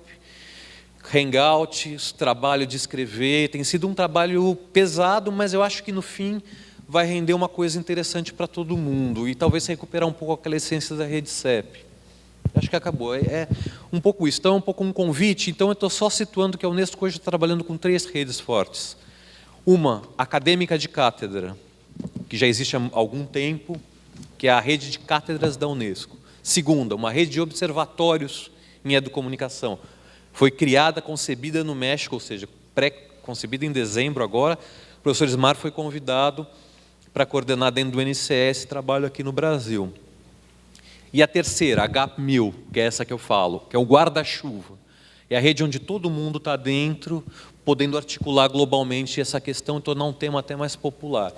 hangouts, trabalho de escrever. Tem sido um trabalho pesado, mas eu acho que no fim vai render uma coisa interessante para todo mundo e talvez recuperar um pouco aquela essência da rede CEP. Acho que acabou. É um pouco isso. Então, é um pouco um convite. Então, eu estou só situando que a Unesco hoje está trabalhando com 3 redes fortes. Uma, acadêmica de cátedra, que já existe há algum tempo, que é a rede de cátedras da Unesco. Segunda, uma rede de observatórios em educomunicação. Foi criada, concebida no México, ou seja, pré-concebida em dezembro agora. O professor Ismar foi convidado para coordenar dentro do NCS esse trabalho aqui no Brasil. E a terceira, a GAP1000, que é essa que eu falo, que é o guarda-chuva. É a rede onde todo mundo está dentro, podendo articular globalmente essa questão e tornar um tema até mais popular.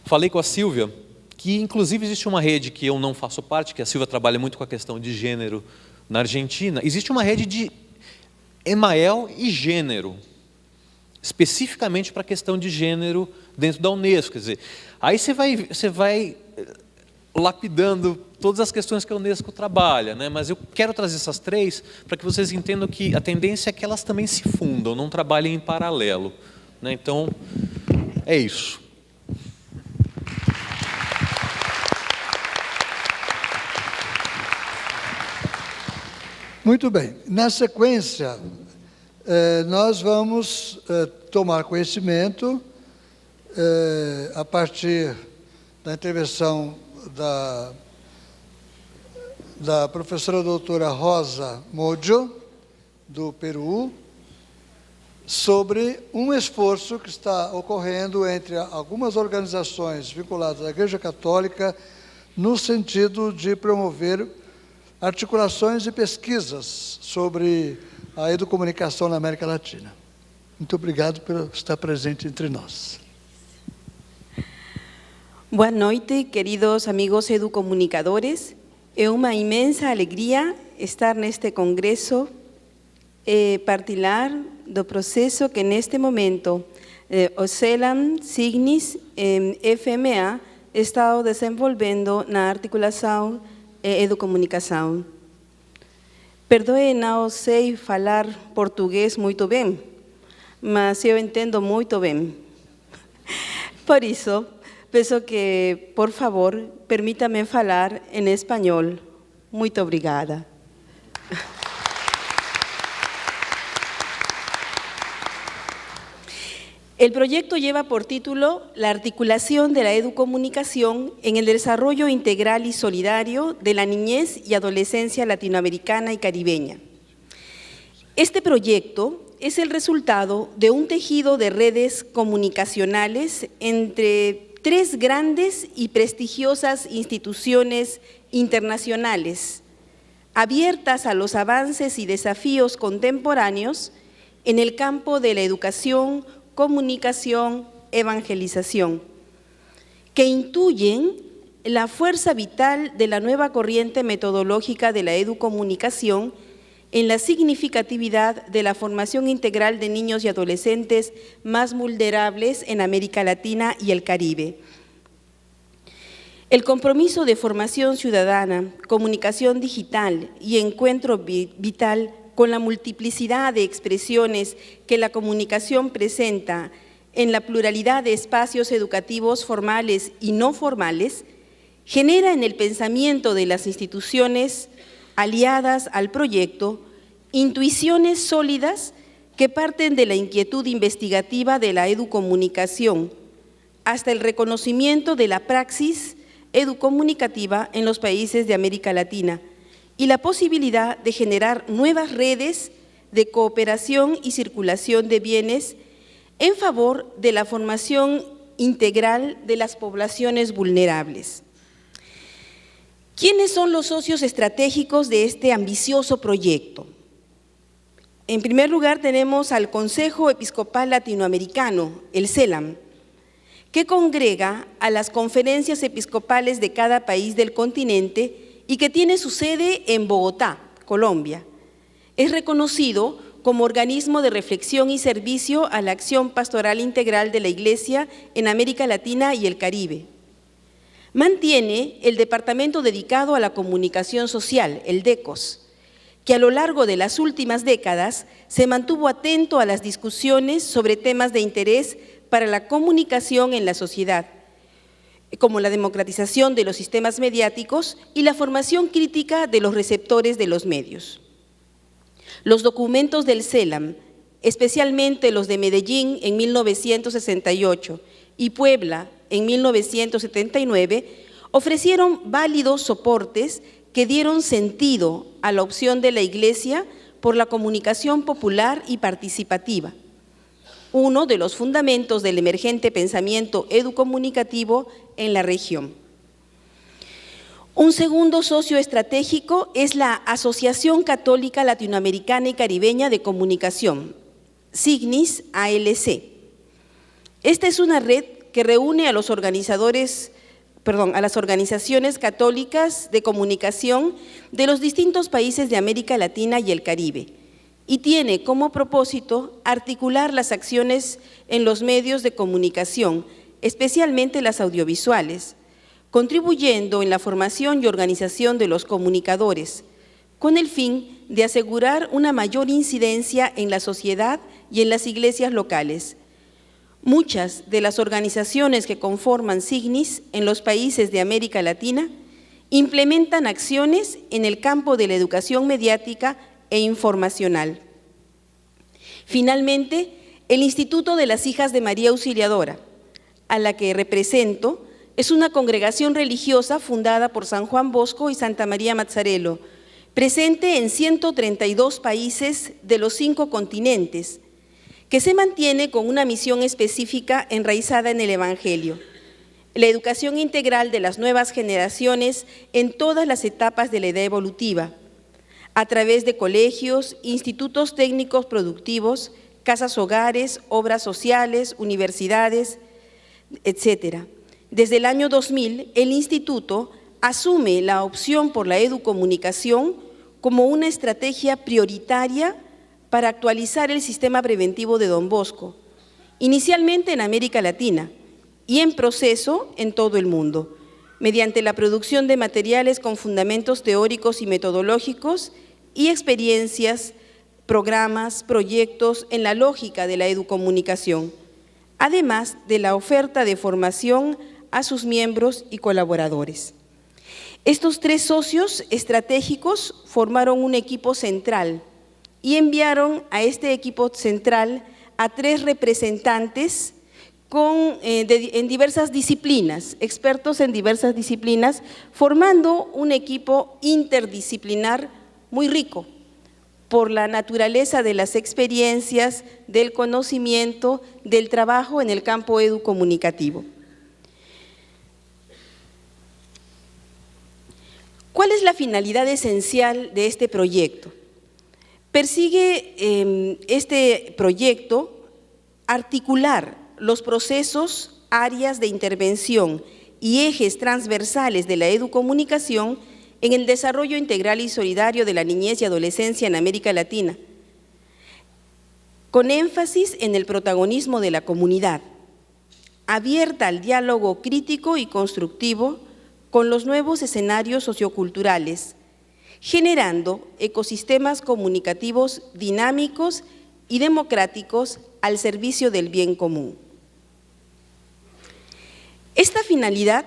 Falei com a Silvia, que inclusive existe uma rede que eu não faço parte, que a Silvia trabalha muito com a questão de gênero na Argentina. Existe uma rede de Emael e gênero, especificamente para a questão de gênero dentro da Unesco. Quer dizer, aí você vai lapidando todas as questões que a Unesco trabalha, né? Mas eu quero trazer essas 3 para que vocês entendam que a tendência é que elas também se fundam, não trabalhem em paralelo, né? Então, é isso. Muito bem. Na sequência, nós vamos tomar conhecimento, a partir da intervenção da professora doutora Rosa Mojo, do Peru, sobre um esforço que está ocorrendo entre algumas organizações vinculadas à Igreja Católica no sentido de promover articulações e pesquisas sobre a educomunicação na América Latina. Muito obrigado por estar presente entre nós. Boa noite, queridos amigos educomunicadores. É uma imensa alegria estar neste congresso e partilhar do processo que neste momento o CELAM, Signis e FMA estão desenvolvendo na articulação e educomunicação. Perdoe, não sei falar português muito bem, mas eu entendo muito bem. Por isso, peço que, por favor, permita-me falar em espanhol. Muito obrigada. El proyecto lleva por título La articulación de la educomunicación en el desarrollo integral y solidario de la niñez y adolescencia latinoamericana y caribeña. Este proyecto es el resultado de un tejido de redes comunicacionales entre 3 grandes y prestigiosas instituciones internacionales, abiertas a los avances y desafíos contemporáneos en el campo de la educación, comunicación, evangelización, que intuyen la fuerza vital de la nueva corriente metodológica de la educomunicación en la significatividad de la formación integral de niños y adolescentes más vulnerables en América Latina y el Caribe. El compromiso de formación ciudadana, comunicación digital y encuentro vital con la multiplicidad de expresiones que la comunicación presenta en la pluralidad de espacios educativos formales y no formales, genera en el pensamiento de las instituciones aliadas al proyecto intuiciones sólidas que parten de la inquietud investigativa de la educomunicación hasta el reconocimiento de la praxis educomunicativa en los países de América Latina y la posibilidad de generar nuevas redes de cooperación y circulación de bienes en favor de la formación integral de las poblaciones vulnerables. ¿Quiénes son los socios estratégicos de este ambicioso proyecto? En primer lugar, tenemos al Consejo Episcopal Latinoamericano, el CELAM, que congrega a las conferencias episcopales de cada país del continente y que tiene su sede en Bogotá, Colombia. Es reconocido como organismo de reflexión y servicio a la acción pastoral integral de la Iglesia en América Latina y el Caribe. Mantiene el departamento dedicado a la comunicación social, el DECOS, que a lo largo de las últimas décadas se mantuvo atento a las discusiones sobre temas de interés para la comunicación en la sociedad, como la democratización de los sistemas mediáticos y la formación crítica de los receptores de los medios. Los documentos del CELAM, especialmente los de Medellín en 1968 y Puebla en 1979, ofrecieron válidos soportes que dieron sentido a la opción de la Iglesia por la comunicación popular y participativa, uno de los fundamentos del emergente pensamiento educomunicativo en la región. Un segundo socio estratégico es la Asociación Católica Latinoamericana y Caribeña de Comunicación, Signis ALC. Esta es una red que reúne a las organizaciones católicas de comunicación de los distintos países de América Latina y el Caribe, y tiene como propósito articular las acciones en los medios de comunicación, especialmente las audiovisuales, contribuyendo en la formación y organización de los comunicadores, con el fin de asegurar una mayor incidencia en la sociedad y en las iglesias locales. Muchas de las organizaciones que conforman Signis en los países de América Latina implementan acciones en el campo de la educación mediática e informacional. Finalmente, el Instituto de las Hijas de María Auxiliadora, a la que represento, es una congregación religiosa fundada por San Juan Bosco y Santa María Mazzarello, presente en 132 países de los 5 continentes, que se mantiene con una misión específica enraizada en el Evangelio: la educación integral de las nuevas generaciones en todas las etapas de la edad evolutiva, a través de colegios, institutos técnicos productivos, casas hogares, obras sociales, universidades, etcétera. Desde el año 2000, el Instituto asume la opción por la educomunicación como una estrategia prioritaria para actualizar el sistema preventivo de Don Bosco, inicialmente en América Latina y en proceso en todo el mundo, mediante la producción de materiales con fundamentos teóricos y metodológicos y experiencias, programas, proyectos en la lógica de la educomunicación, además de la oferta de formación a sus miembros y colaboradores. Estos 3 socios estratégicos formaron un equipo central y enviaron a este equipo central a 3 representantes en diversas disciplinas, expertos en diversas disciplinas, formando un equipo interdisciplinar muy rico por la naturaleza de las experiencias, del conocimiento, del trabajo en el campo educomunicativo. ¿Cuál es la finalidad esencial de este proyecto? Persigue este proyecto articular los procesos, áreas de intervención y ejes transversales de la educomunicación en el desarrollo integral y solidario de la niñez y adolescencia en América Latina, con énfasis en el protagonismo de la comunidad, abierta al diálogo crítico y constructivo con los nuevos escenarios socioculturales, generando ecosistemas comunicativos dinámicos y democráticos al servicio del bien común. Esta finalidad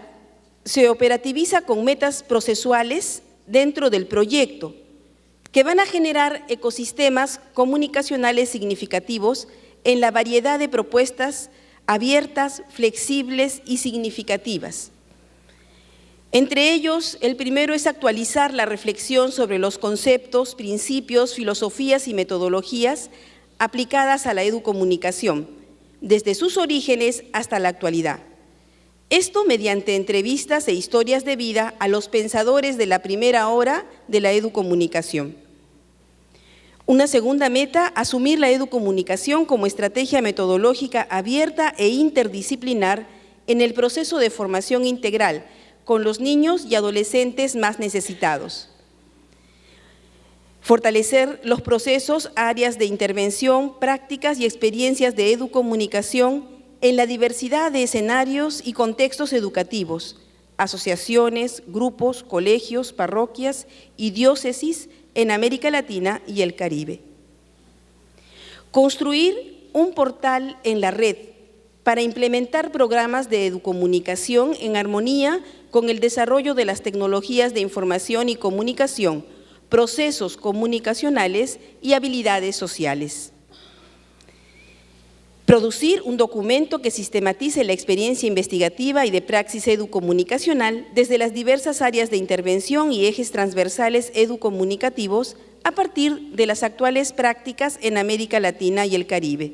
se operativiza con metas procesuales dentro del proyecto, que van a generar ecosistemas comunicacionales significativos en la variedad de propuestas abiertas, flexibles y significativas. Entre ellos, el primero es actualizar la reflexión sobre los conceptos, principios, filosofías y metodologías aplicadas a la educomunicación, desde sus orígenes hasta la actualidad. Esto mediante entrevistas e historias de vida a los pensadores de la primera hora de la educomunicación. Una segunda meta, asumir la educomunicación como estrategia metodológica abierta e interdisciplinar en el proceso de formación integral con los niños y adolescentes más necesitados. Fortalecer los procesos, áreas de intervención, prácticas y experiencias de educomunicación en la diversidad de escenarios y contextos educativos, asociaciones, grupos, colegios, parroquias y diócesis en América Latina y el Caribe. Construir un portal en la red para implementar programas de educomunicación en armonía con el desarrollo de las tecnologías de información y comunicación, procesos comunicacionales y habilidades sociales. Producir un documento que sistematice la experiencia investigativa y de praxis educomunicacional desde las diversas áreas de intervención y ejes transversales educomunicativos a partir de las actuales prácticas en América Latina y el Caribe.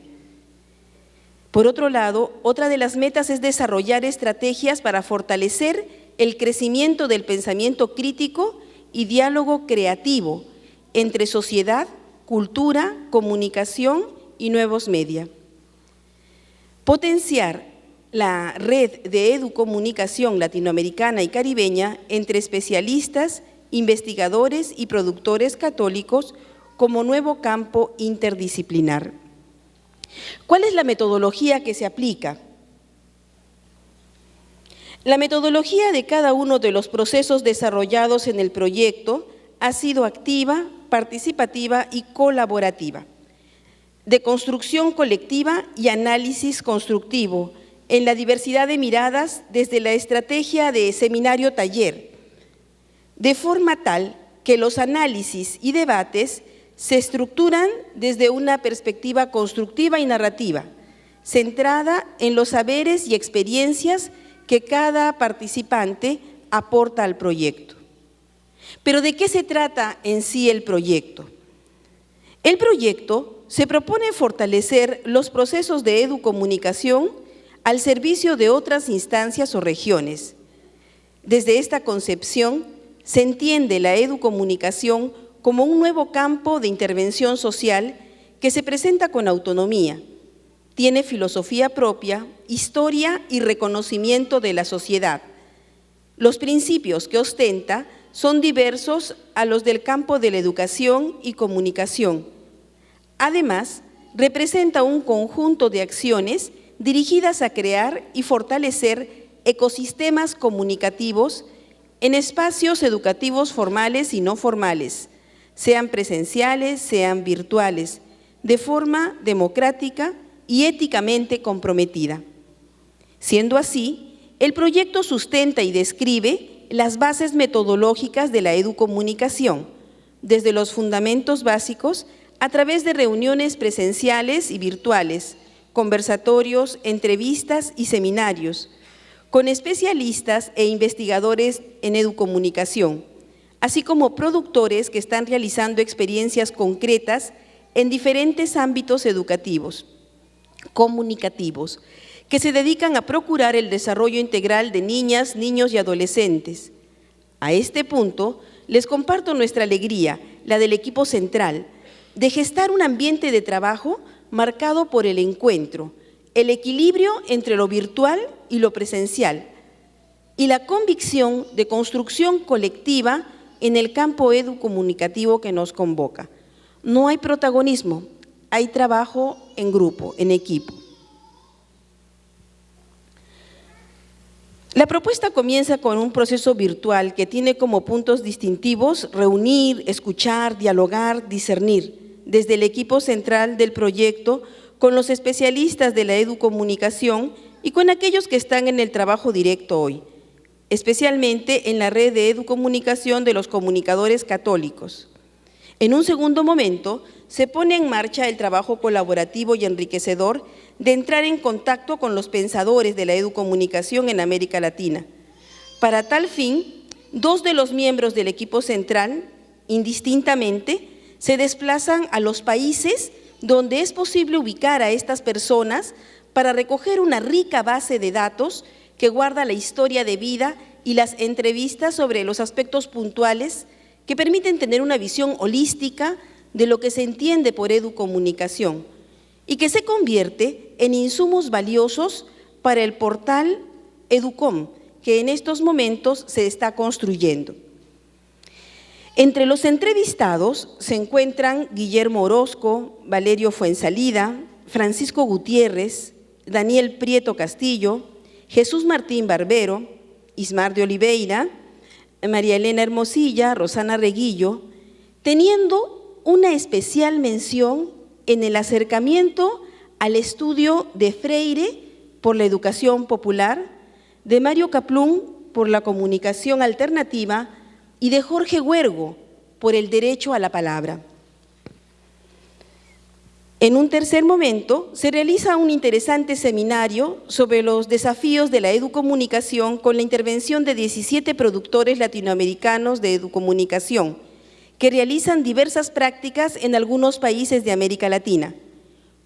Por otro lado, otra de las metas es desarrollar estrategias para fortalecer el crecimiento del pensamiento crítico y diálogo creativo entre sociedad, cultura, comunicación y nuevos media. Potenciar la red de educomunicación latinoamericana y caribeña entre especialistas, investigadores y productores católicos como nuevo campo interdisciplinar. ¿Cuál es la metodología que se aplica? La metodología de cada uno de los procesos desarrollados en el proyecto ha sido activa, participativa y colaborativa, de construcción colectiva y análisis constructivo en la diversidad de miradas desde la estrategia de seminario-taller, de forma tal que los análisis y debates se estructuran desde una perspectiva constructiva y narrativa, centrada en los saberes y experiencias que cada participante aporta al proyecto. Pero ¿de qué se trata en sí el proyecto? El proyecto se propone fortalecer los procesos de educomunicación al servicio de otras instancias o regiones. Desde esta concepción se entiende la educomunicación como un nuevo campo de intervención social que se presenta con autonomía, tiene filosofía propia, historia y reconocimiento de la sociedad. Los principios que ostenta son diversos a los del campo de la educación y comunicación. Además, representa un conjunto de acciones dirigidas a crear y fortalecer ecosistemas comunicativos en espacios educativos formales y no formales, sean presenciales, sean virtuales, de forma democrática y éticamente comprometida. Siendo así, el proyecto sustenta y describe las bases metodológicas de la educomunicación, desde los fundamentos básicos a través de reuniones presenciales y virtuales, conversatorios, entrevistas y seminarios, con especialistas e investigadores en educomunicación, así como productores que están realizando experiencias concretas en diferentes ámbitos educativos, comunicativos, que se dedican a procurar el desarrollo integral de niñas, niños y adolescentes. A este punto, les comparto nuestra alegría, la del equipo central, de gestar un ambiente de trabajo marcado por el encuentro, el equilibrio entre lo virtual y lo presencial, y la convicción de construcción colectiva en el campo educomunicativo que nos convoca. No hay protagonismo, hay trabajo en grupo, en equipo. La propuesta comienza con un proceso virtual que tiene como puntos distintivos reunir, escuchar, dialogar, discernir, desde el equipo central del proyecto, con los especialistas de la educomunicación y con aquellos que están en el trabajo directo hoy, especialmente en la red de educomunicación de los comunicadores católicos. En un segundo momento, se pone en marcha el trabajo colaborativo y enriquecedor de entrar en contacto con los pensadores de la educomunicación en América Latina. Para tal fin, 2 de los miembros del equipo central, indistintamente, se desplazan a los países donde es posible ubicar a estas personas para recoger una rica base de datos que guarda la historia de vida y las entrevistas sobre los aspectos puntuales que permiten tener una visión holística de lo que se entiende por educomunicación y que se convierte en insumos valiosos para el portal Educom, que en estos momentos se está construyendo. Entre los entrevistados se encuentran Guillermo Orozco, Valerio Fuensalida, Francisco Gutiérrez, Daniel Prieto Castillo, Jesús Martín Barbero, Ismar de Oliveira, María Elena Hermosilla, Rosana Reguillo, teniendo una especial mención en el acercamiento al estudio de Freire por la educación popular, de Mario Kaplún por la comunicación alternativa y de Jorge Huergo por el derecho a la palabra. En un tercer momento, se realiza un interesante seminario sobre los desafíos de la educomunicación con la intervención de 17 productores latinoamericanos de educomunicación que realizan diversas prácticas en algunos países de América Latina: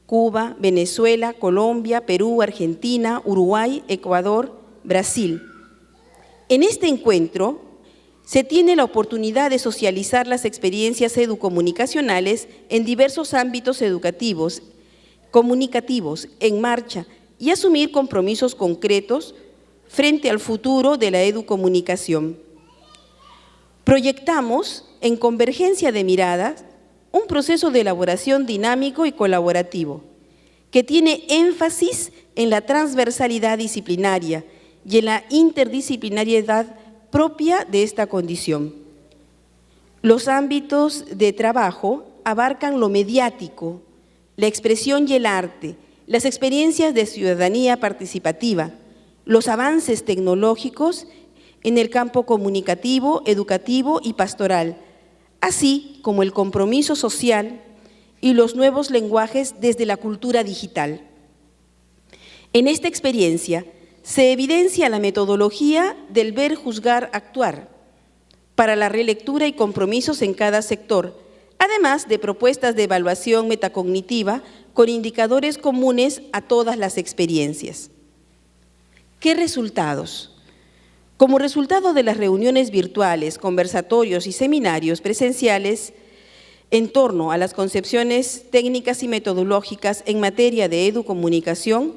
Cuba, Venezuela, Colombia, Perú, Argentina, Uruguay, Ecuador, Brasil. En este encuentro se tiene la oportunidad de socializar las experiencias educomunicacionales en diversos ámbitos educativos, comunicativos, en marcha y asumir compromisos concretos frente al futuro de la educomunicación. Proyectamos en convergencia de miradas un proceso de elaboración dinámico y colaborativo que tiene énfasis en la transversalidad disciplinaria y en la interdisciplinariedad propia de esta condición. Los ámbitos de trabajo abarcan lo mediático, la expresión y el arte, las experiencias de ciudadanía participativa, los avances tecnológicos en el campo comunicativo, educativo y pastoral, así como el compromiso social y los nuevos lenguajes desde la cultura digital. En esta experiencia se evidencia la metodología del ver, juzgar, actuar para la relectura y compromisos en cada sector, además de propuestas de evaluación metacognitiva con indicadores comunes a todas las experiencias. ¿Qué resultados? Como resultado de las reuniones virtuales, conversatorios y seminarios presenciales en torno a las concepciones técnicas y metodológicas en materia de educomunicación,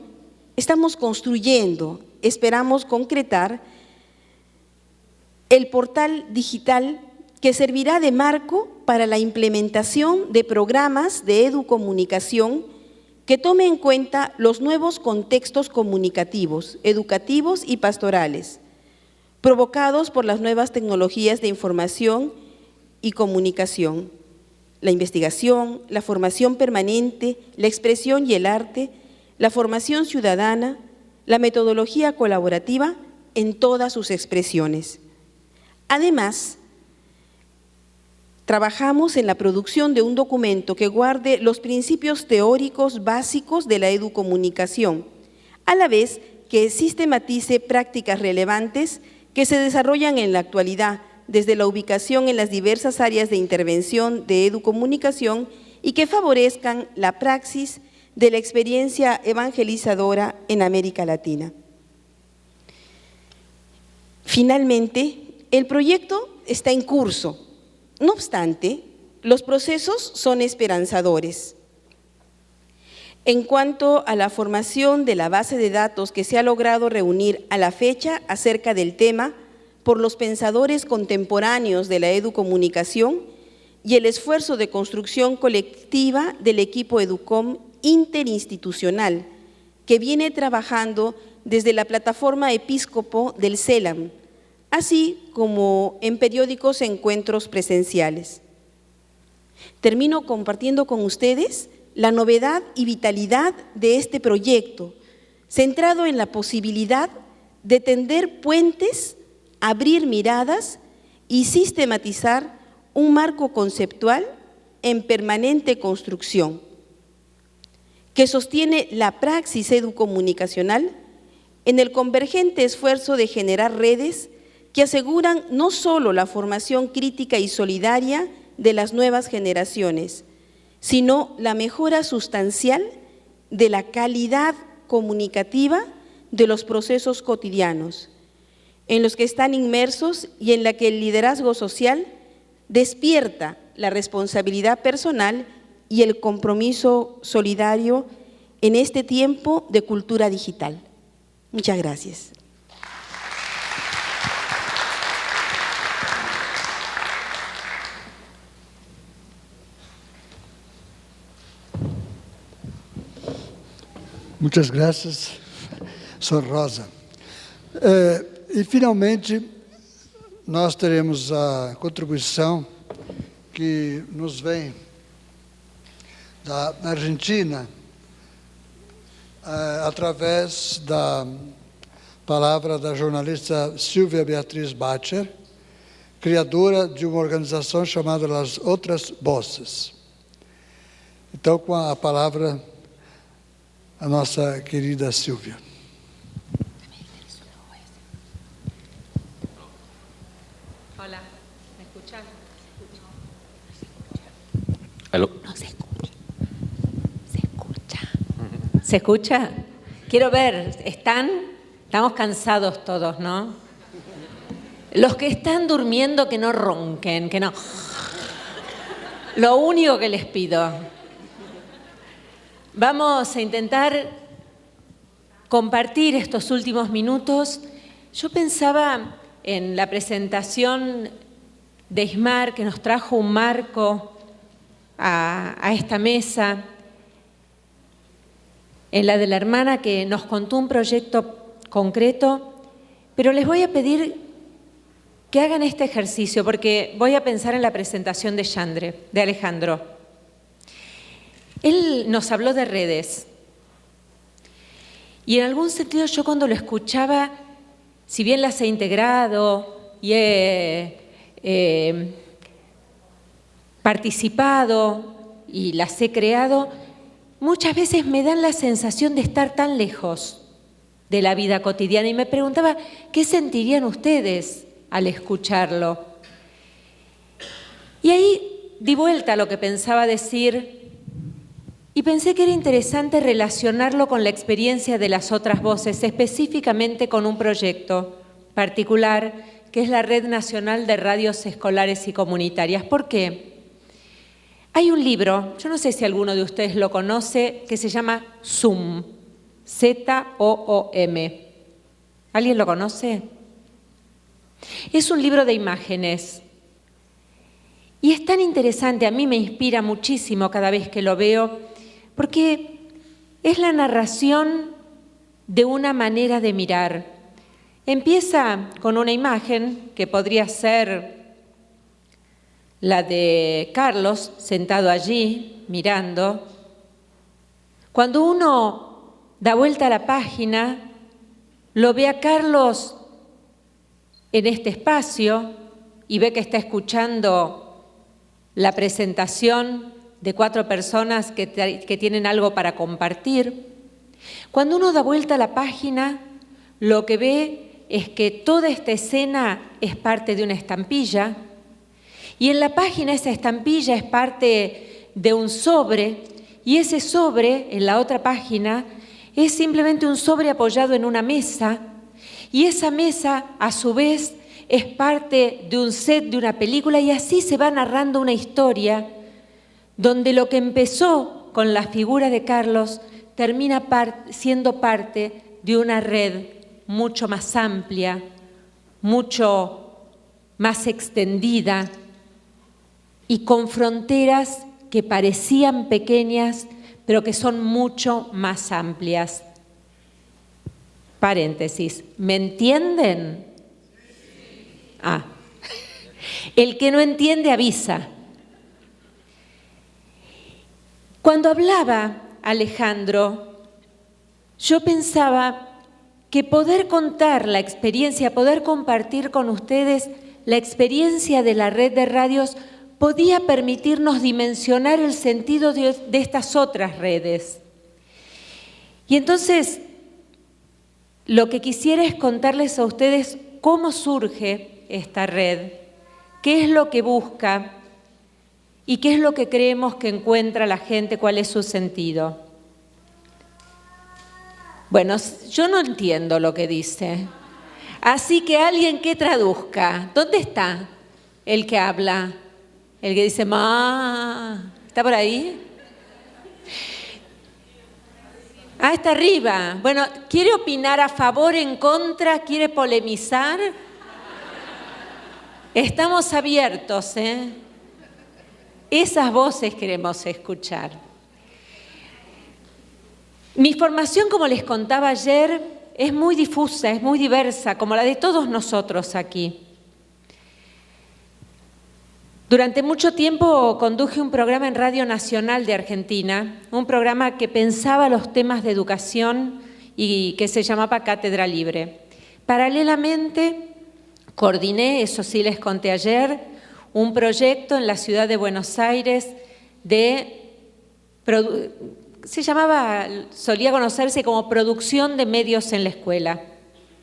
estamos construyendo, esperamos concretar, el portal digital que servirá de marco para la implementación de programas de educomunicación que tome en cuenta los nuevos contextos comunicativos, educativos y pastorales, provocados por las nuevas tecnologías de información y comunicación, la investigación, la formación permanente, la expresión y el arte, la formación ciudadana, la metodología colaborativa en todas sus expresiones. Además, trabajamos en la producción de un documento que guarde los principios teóricos básicos de la educomunicación, a la vez que sistematice prácticas relevantes que se desarrollan en la actualidad desde la ubicación en las diversas áreas de intervención de educomunicación y que favorezcan la praxis de la experiencia evangelizadora en América Latina. Finalmente, el proyecto está en curso. No obstante, los procesos son esperanzadores. En cuanto a la formación de la base de datos que se ha logrado reunir a la fecha acerca del tema por los pensadores contemporáneos de la educomunicación y el esfuerzo de construcción colectiva del equipo EDUCOM interinstitucional que viene trabajando desde la plataforma Episcopo del CELAM, así como en periódicos encuentros presenciales. Termino compartiendo con ustedes la novedad y vitalidad de este proyecto, centrado en la posibilidad de tender puentes, abrir miradas y sistematizar un marco conceptual en permanente construcción, que sostiene la praxis educomunicacional en el convergente esfuerzo de generar redes que aseguran no solo la formación crítica y solidaria de las nuevas generaciones, sino la mejora sustancial de la calidad comunicativa de los procesos cotidianos, en los que están inmersos y en la que el liderazgo social despierta la responsabilidad personal y el compromiso solidario en este tiempo de cultura digital. Muchas gracias. Muitas graças, Sor Rosa. E, finalmente, nós teremos a contribuição que nos vem da Argentina, através da palavra da jornalista Silvia Beatriz Bacher, criadora de uma organização chamada Las Outras Voces. Então, com a palavra, a nossa querida Silvia. Hola, ¿me escuchan? Aló. No se escucha. Se escucha. ¿Se escucha? Quiero ver, estamos cansados todos, ¿no? Los que están durmiendo que no ronquen, que no. Lo único que les pido. Vamos a intentar compartir estos últimos minutos. Yo pensaba en la presentación de Ismar, que nos trajo un marco a esta mesa, en la de la hermana que nos contó un proyecto concreto, pero les voy a pedir que hagan este ejercicio, porque voy a pensar en la presentación de Yandre, de Alejandro. Él nos habló de redes y en algún sentido yo cuando lo escuchaba, si bien las he integrado y he participado y las he creado, muchas veces me dan la sensación de estar tan lejos de la vida cotidiana y me preguntaba, ¿qué sentirían ustedes al escucharlo? Y ahí di vuelta a lo que pensaba decir y pensé que era interesante relacionarlo con la experiencia de las otras voces, específicamente con un proyecto particular que es la Red Nacional de Radios Escolares y Comunitarias. ¿Por qué? Hay un libro, yo no sé si alguno de ustedes lo conoce, que se llama Zoom, Z-O-O-M. ¿Alguien lo conoce? Es un libro de imágenes y es tan interesante, a mí me inspira muchísimo cada vez que lo veo, porque es la narración de una manera de mirar. Empieza con una imagen que podría ser la de Carlos sentado allí mirando. Cuando uno da vuelta a la página, lo ve a Carlos en este espacio y ve que está escuchando la presentación de 4 personas que tienen algo para compartir. Cuando uno da vuelta a la página, lo que ve es que toda esta escena es parte de una estampilla y en la página esa estampilla es parte de un sobre y ese sobre, en la otra página, es simplemente un sobre apoyado en una mesa y esa mesa, a su vez, es parte de un set de una película y así se va narrando una historia donde lo que empezó con la figura de Carlos termina siendo parte de una red mucho más amplia, mucho más extendida y con fronteras que parecían pequeñas, pero que son mucho más amplias. Paréntesis, ¿me entienden? Ah, el que no entiende avisa. Cuando hablaba Alejandro, yo pensaba que poder contar la experiencia, poder compartir con ustedes la experiencia de la red de radios podía permitirnos dimensionar el sentido de estas otras redes. Y entonces, lo que quisiera es contarles a ustedes cómo surge esta red, qué es lo que busca y qué es lo que creemos que encuentra la gente, cuál es su sentido. Bueno, yo no entiendo lo que dice, así que alguien que traduzca. ¿Dónde está el que habla? El que dice, ma, ¿está por ahí? Ah, está arriba. Bueno, ¿quiere opinar a favor, en contra? ¿Quiere polemizar? Estamos abiertos, ¿eh? Esas voces queremos escuchar. Mi formación, como les contaba ayer, es muy difusa, es muy diversa, como la de todos nosotros aquí. Durante mucho tiempo conduje un programa en Radio Nacional de Argentina, un programa que pensaba los temas de educación y que se llamaba Cátedra Libre. Paralelamente, coordiné, eso sí les conté ayer, un proyecto en la ciudad de Buenos Aires solía conocerse como producción de medios en la escuela.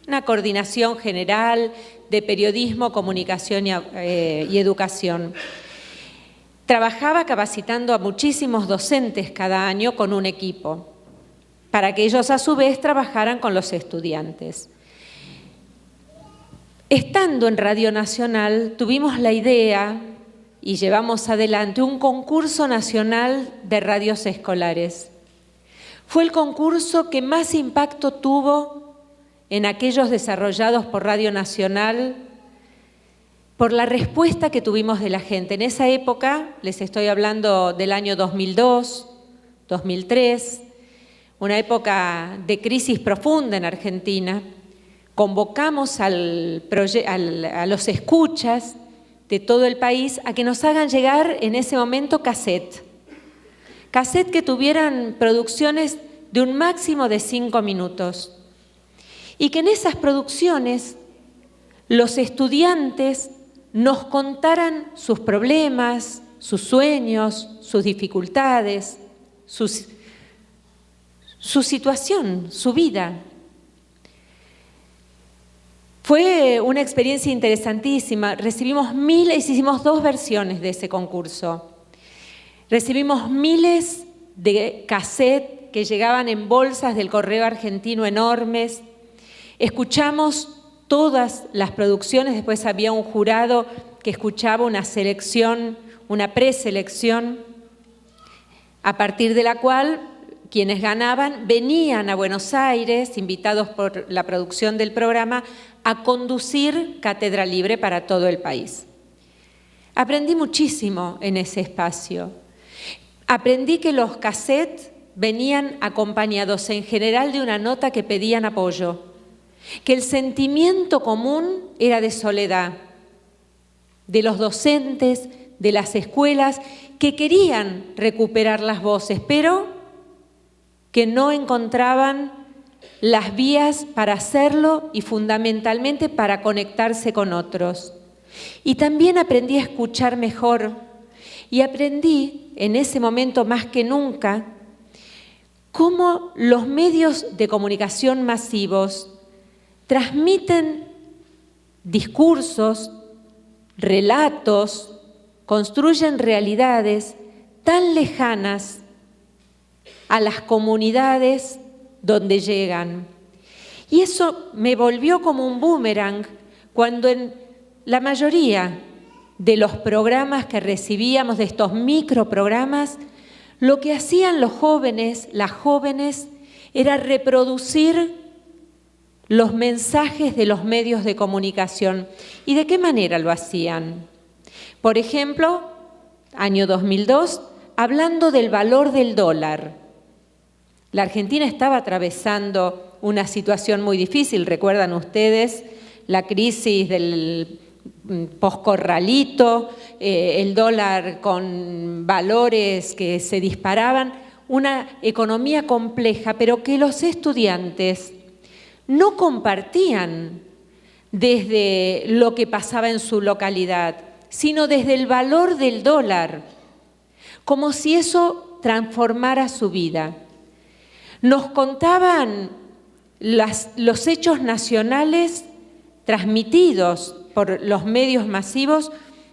Una coordinación general de periodismo, comunicación y educación. Trabajaba capacitando a muchísimos docentes cada año con un equipo, para que ellos a su vez trabajaran con los estudiantes. Estando en Radio Nacional, tuvimos la idea y llevamos adelante un concurso nacional de radios escolares. Fue el concurso que más impacto tuvo en aquellos desarrollados por Radio Nacional, por la respuesta que tuvimos de la gente. En esa época, les estoy hablando del año 2002, 2003, una época de crisis profunda en Argentina, convocamos a los escuchas de todo el país a que nos hagan llegar en ese momento cassette que tuvieran producciones de un máximo de 5 minutos. Y que en esas producciones los estudiantes nos contaran sus problemas, sus sueños, sus dificultades, su situación, su vida. Fue una experiencia interesantísima. Recibimos miles, hicimos 2 versiones de ese concurso. Recibimos miles de cassettes que llegaban en bolsas del correo argentino enormes. Escuchamos todas las producciones, después había un jurado que escuchaba una selección, una preselección, a partir de la cual quienes ganaban venían a Buenos Aires, invitados por la producción del programa, a conducir Cátedra Libre para todo el país. Aprendí muchísimo en ese espacio. Aprendí que los cassettes venían acompañados en general de una nota que pedían apoyo, que el sentimiento común era de soledad, de los docentes, de las escuelas, que querían recuperar las voces, pero que no encontraban las vías para hacerlo y fundamentalmente para conectarse con otros. Y también aprendí a escuchar mejor y aprendí en ese momento más que nunca cómo los medios de comunicación masivos transmiten discursos, relatos, construyen realidades tan lejanas a las comunidades donde llegan. Y eso me volvió como un boomerang cuando en la mayoría de los programas que recibíamos, de estos microprogramas, lo que hacían los jóvenes, las jóvenes, era reproducir los mensajes de los medios de comunicación. ¿Y de qué manera lo hacían? Por ejemplo, año 2002, hablando del valor del dólar. La Argentina estaba atravesando una situación muy difícil, recuerdan ustedes la crisis del poscorralito, el dólar con valores que se disparaban, una economía compleja, pero que los estudiantes no compartían desde lo que pasaba en su localidad, sino desde el valor del dólar, como si eso transformara su vida. Nos contaban los hechos nacionales transmitidos por los medios masivos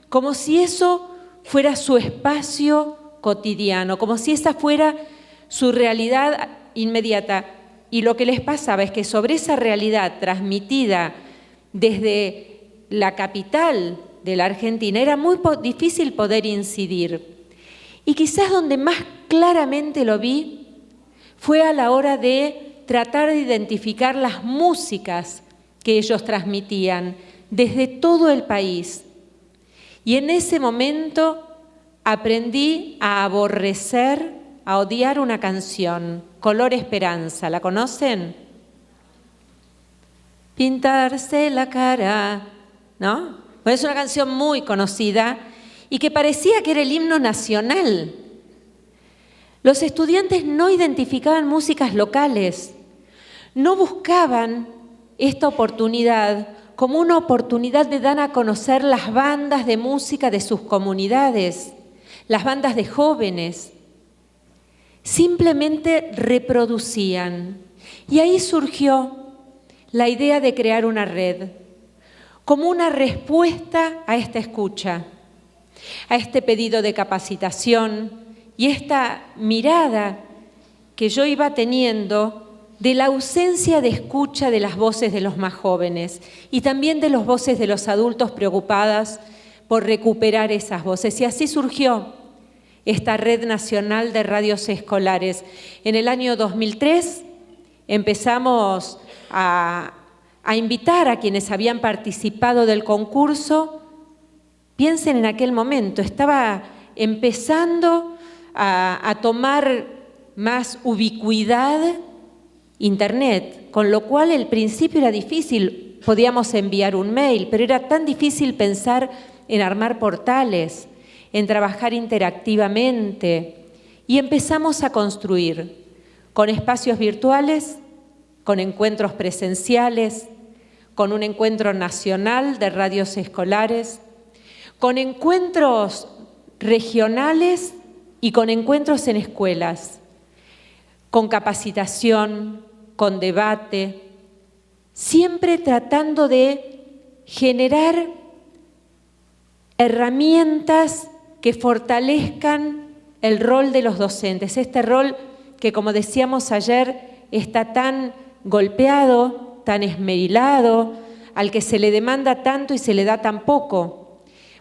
como si eso fuera su espacio cotidiano, como si esa fuera su realidad inmediata. Y lo que les pasaba es que sobre esa realidad transmitida desde la capital de la Argentina era muy difícil poder incidir. Y quizás donde más claramente lo vi fue a la hora de tratar de identificar las músicas que ellos transmitían desde todo el país. Y en ese momento aprendí a aborrecer, a odiar una canción, Color Esperanza. ¿La conocen? Pintarse la cara, ¿no? Pues es una canción muy conocida y que parecía que era el himno nacional. Los estudiantes no identificaban músicas locales, no buscaban esta oportunidad como una oportunidad de dar a conocer las bandas de música de sus comunidades, las bandas de jóvenes. Simplemente reproducían. Y ahí surgió la idea de crear una red, como una respuesta a esta escucha, a este pedido de capacitación y esta mirada que yo iba teniendo de la ausencia de escucha de las voces de los más jóvenes y también de las voces de los adultos preocupadas por recuperar esas voces. Y así surgió esta Red Nacional de Radios Escolares. En el año 2003 empezamos a invitar a quienes habían participado del concurso. Piensen en aquel momento, estaba empezando a tomar más ubicuidad Internet, con lo cual al principio era difícil, podíamos enviar un mail, pero era tan difícil pensar en armar portales, en trabajar interactivamente, y empezamos a construir con espacios virtuales, con encuentros presenciales, con un encuentro nacional de radios escolares, con encuentros regionales y con encuentros en escuelas, con capacitación, con debate, siempre tratando de generar herramientas que fortalezcan el rol de los docentes, este rol que, como decíamos ayer, está tan golpeado, tan esmerilado, al que se le demanda tanto y se le da tan poco.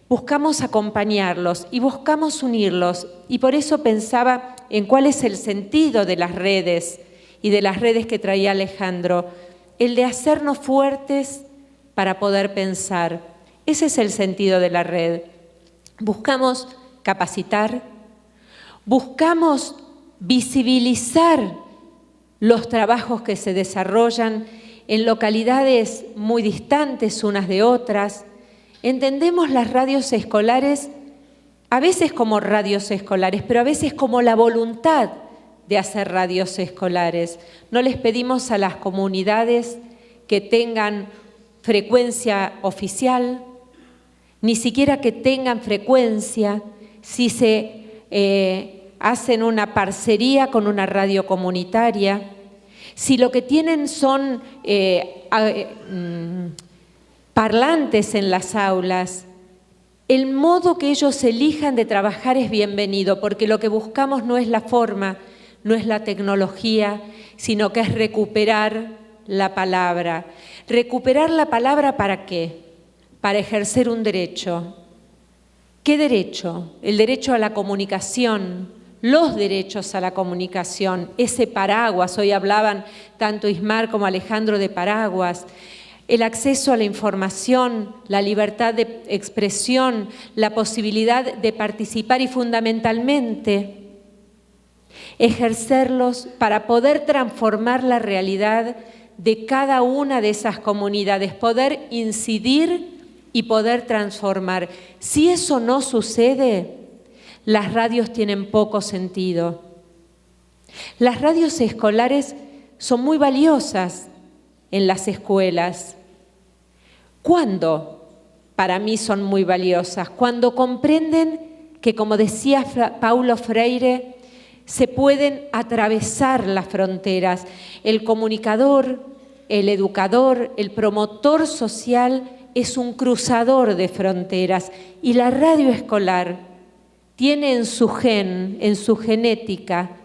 Buscamos acompañarlos y buscamos unirlos, y por eso pensaba en cuál es el sentido de las redes y de las redes que traía Alejandro, el de hacernos fuertes para poder pensar. Ese es el sentido de la red. Buscamos capacitar, buscamos visibilizar los trabajos que se desarrollan en localidades muy distantes unas de otras. Entendemos las radios escolares a veces como radios escolares, pero a veces como la voluntad de hacer radios escolares. No les pedimos a las comunidades que tengan frecuencia oficial, ni siquiera que tengan frecuencia si se hacen una parcería con una radio comunitaria, si lo que tienen son parlantes en las aulas. El modo que ellos elijan de trabajar es bienvenido, porque lo que buscamos no es la forma, no es la tecnología, sino que es recuperar la palabra. ¿Recuperar la palabra para qué? Para ejercer un derecho. ¿Qué derecho? El derecho a la comunicación, los derechos a la comunicación, ese paraguas. Hoy hablaban tanto Ismar como Alejandro de paraguas. El acceso a la información, la libertad de expresión, la posibilidad de participar y fundamentalmente ejercerlos para poder transformar la realidad de cada una de esas comunidades, poder incidir y poder transformar. Si eso no sucede, las radios tienen poco sentido. Las radios escolares son muy valiosas en las escuelas. ¿Cuándo? Para mí son muy valiosas. Cuando comprenden que, como decía Paulo Freire, se pueden atravesar las fronteras. El comunicador, el educador, el promotor social es un cruzador de fronteras, y la radio escolar tiene en su gen, en su genética,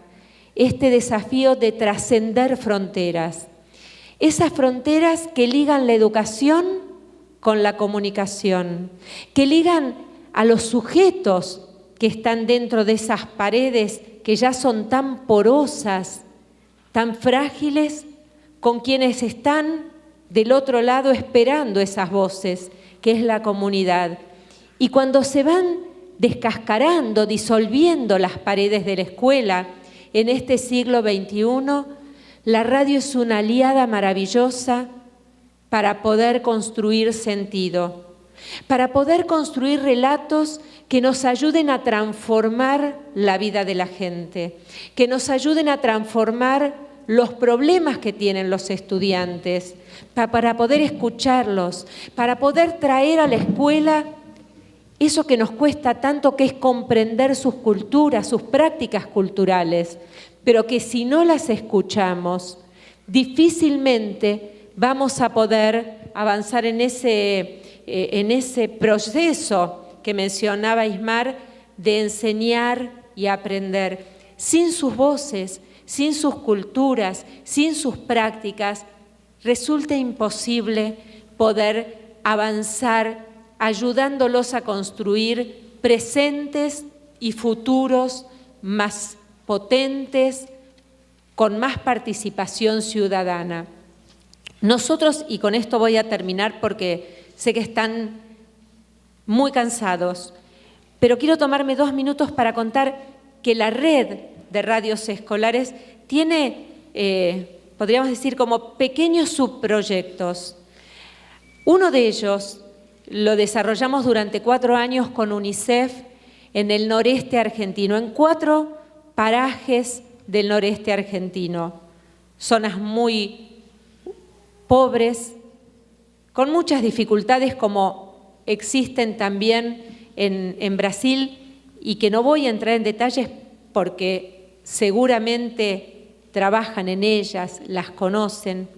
este desafío de trascender fronteras. Esas fronteras que ligan la educación con la comunicación, que ligan a los sujetos que están dentro de esas paredes que ya son tan porosas, tan frágiles, con quienes están del otro lado esperando esas voces, que es la comunidad. Y cuando se van descascarando, disolviendo las paredes de la escuela en este siglo XXI, la radio es una aliada maravillosa para poder construir sentido, para poder construir relatos que nos ayuden a transformar la vida de la gente, que nos ayuden a transformar los problemas que tienen los estudiantes, para poder escucharlos, para poder traer a la escuela eso que nos cuesta tanto, que es comprender sus culturas, sus prácticas culturales, pero que si no las escuchamos, difícilmente vamos a poder avanzar en ese proceso que mencionaba Ismar de enseñar y aprender. Sin sus voces, sin sus culturas, sin sus prácticas, resulta imposible poder avanzar ayudándolos a construir presentes y futuros más potentes, con más participación ciudadana. Nosotros, y con esto voy a terminar porque sé que están muy cansados, pero quiero tomarme 2 minutos para contar que la red de radios escolares tiene, podríamos decir, como pequeños subproyectos. Uno de ellos lo desarrollamos durante 4 años con UNICEF en el noreste argentino, en 4 parajes del noreste argentino, zonas muy pobres, con muchas dificultades como existen también en Brasil y que no voy a entrar en detalles porque seguramente trabajan en ellas, las conocen.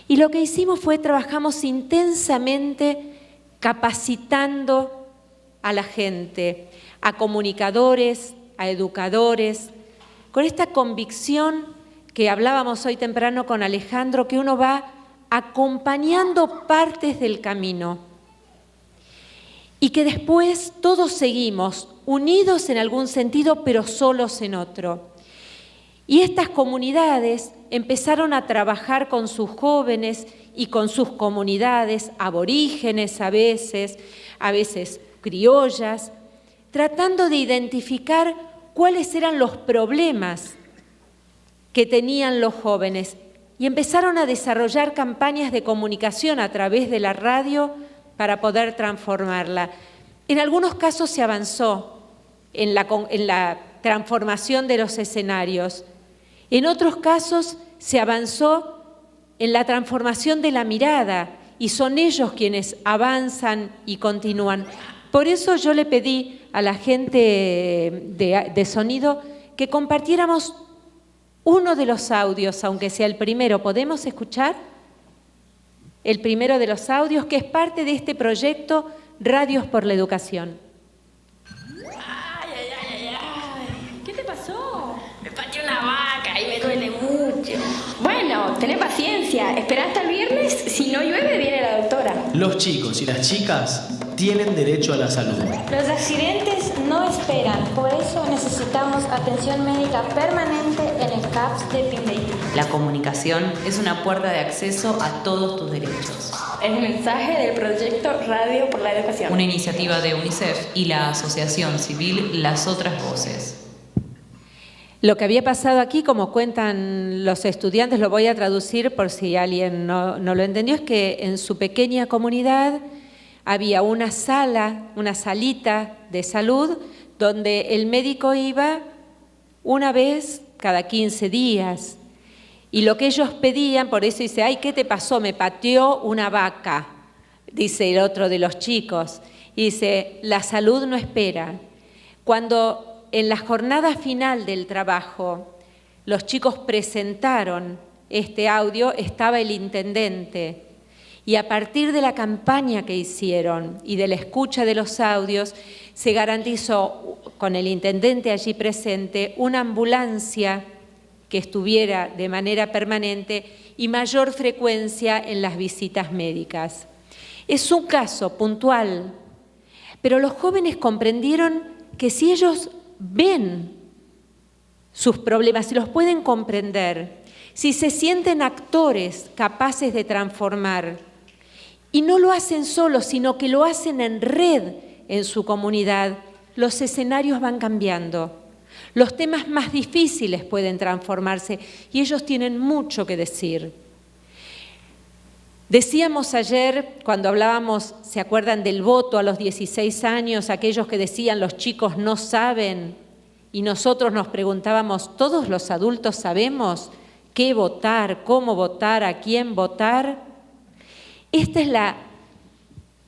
Y lo que hicimos fue trabajamos intensamente capacitando a la gente, a comunicadores, a educadores, con esta convicción que hablábamos hoy temprano con Alejandro, que uno va acompañando partes del camino y que después todos seguimos unidos en algún sentido, pero solos en otro. Y estas comunidades empezaron a trabajar con sus jóvenes y con sus comunidades, aborígenes a veces criollas, tratando de identificar cuáles eran los problemas que tenían los jóvenes. Y empezaron a desarrollar campañas de comunicación a través de la radio para poder transformarla. En algunos casos se avanzó en la transformación de los escenarios. En otros casos se avanzó en la transformación de la mirada y son ellos quienes avanzan y continúan. Por eso yo le pedí a la gente de sonido que compartiéramos uno de los audios, aunque sea el primero. ¿Podemos escuchar? El primero de los audios, que es parte de este proyecto Radios por la Educación. ¿Qué te pasó? Me pateé una vaca y me duele mucho. Bueno, tené paciencia. Esperá hasta el viernes. Si no llueve, viene la doctora. Los chicos y las chicas tienen derecho a la salud. Los accidentes no esperan, por eso necesitamos atención médica permanente en el CAPS de Pimbeí. La comunicación es una puerta de acceso a todos tus derechos. El mensaje del proyecto Radio por la Educación. Una iniciativa de UNICEF y la asociación civil Las Otras Voces. Lo que había pasado aquí, como cuentan los estudiantes, lo voy a traducir por si alguien no lo entendió, es que en su pequeña comunidad había una salita de salud donde el médico iba una vez cada 15 días. Y lo que ellos pedían, por eso dice, ay, ¿qué te pasó? Me pateó una vaca, dice el otro de los chicos. Y dice, la salud no espera. Cuando en la jornada final del trabajo los chicos presentaron este audio, estaba el intendente. Y a partir de la campaña que hicieron y de la escucha de los audios, se garantizó con el intendente allí presente una ambulancia que estuviera de manera permanente y mayor frecuencia en las visitas médicas. Es un caso puntual, pero los jóvenes comprendieron que si ellos ven sus problemas, si los pueden comprender, si se sienten actores capaces de transformar, y no lo hacen solos, sino que lo hacen en red en su comunidad, los escenarios van cambiando. Los temas más difíciles pueden transformarse y ellos tienen mucho que decir. Decíamos ayer, cuando hablábamos, ¿se acuerdan del voto a los 16 años? Aquellos que decían los chicos no saben y nosotros nos preguntábamos, ¿todos los adultos sabemos qué votar, cómo votar, a quién votar? Este es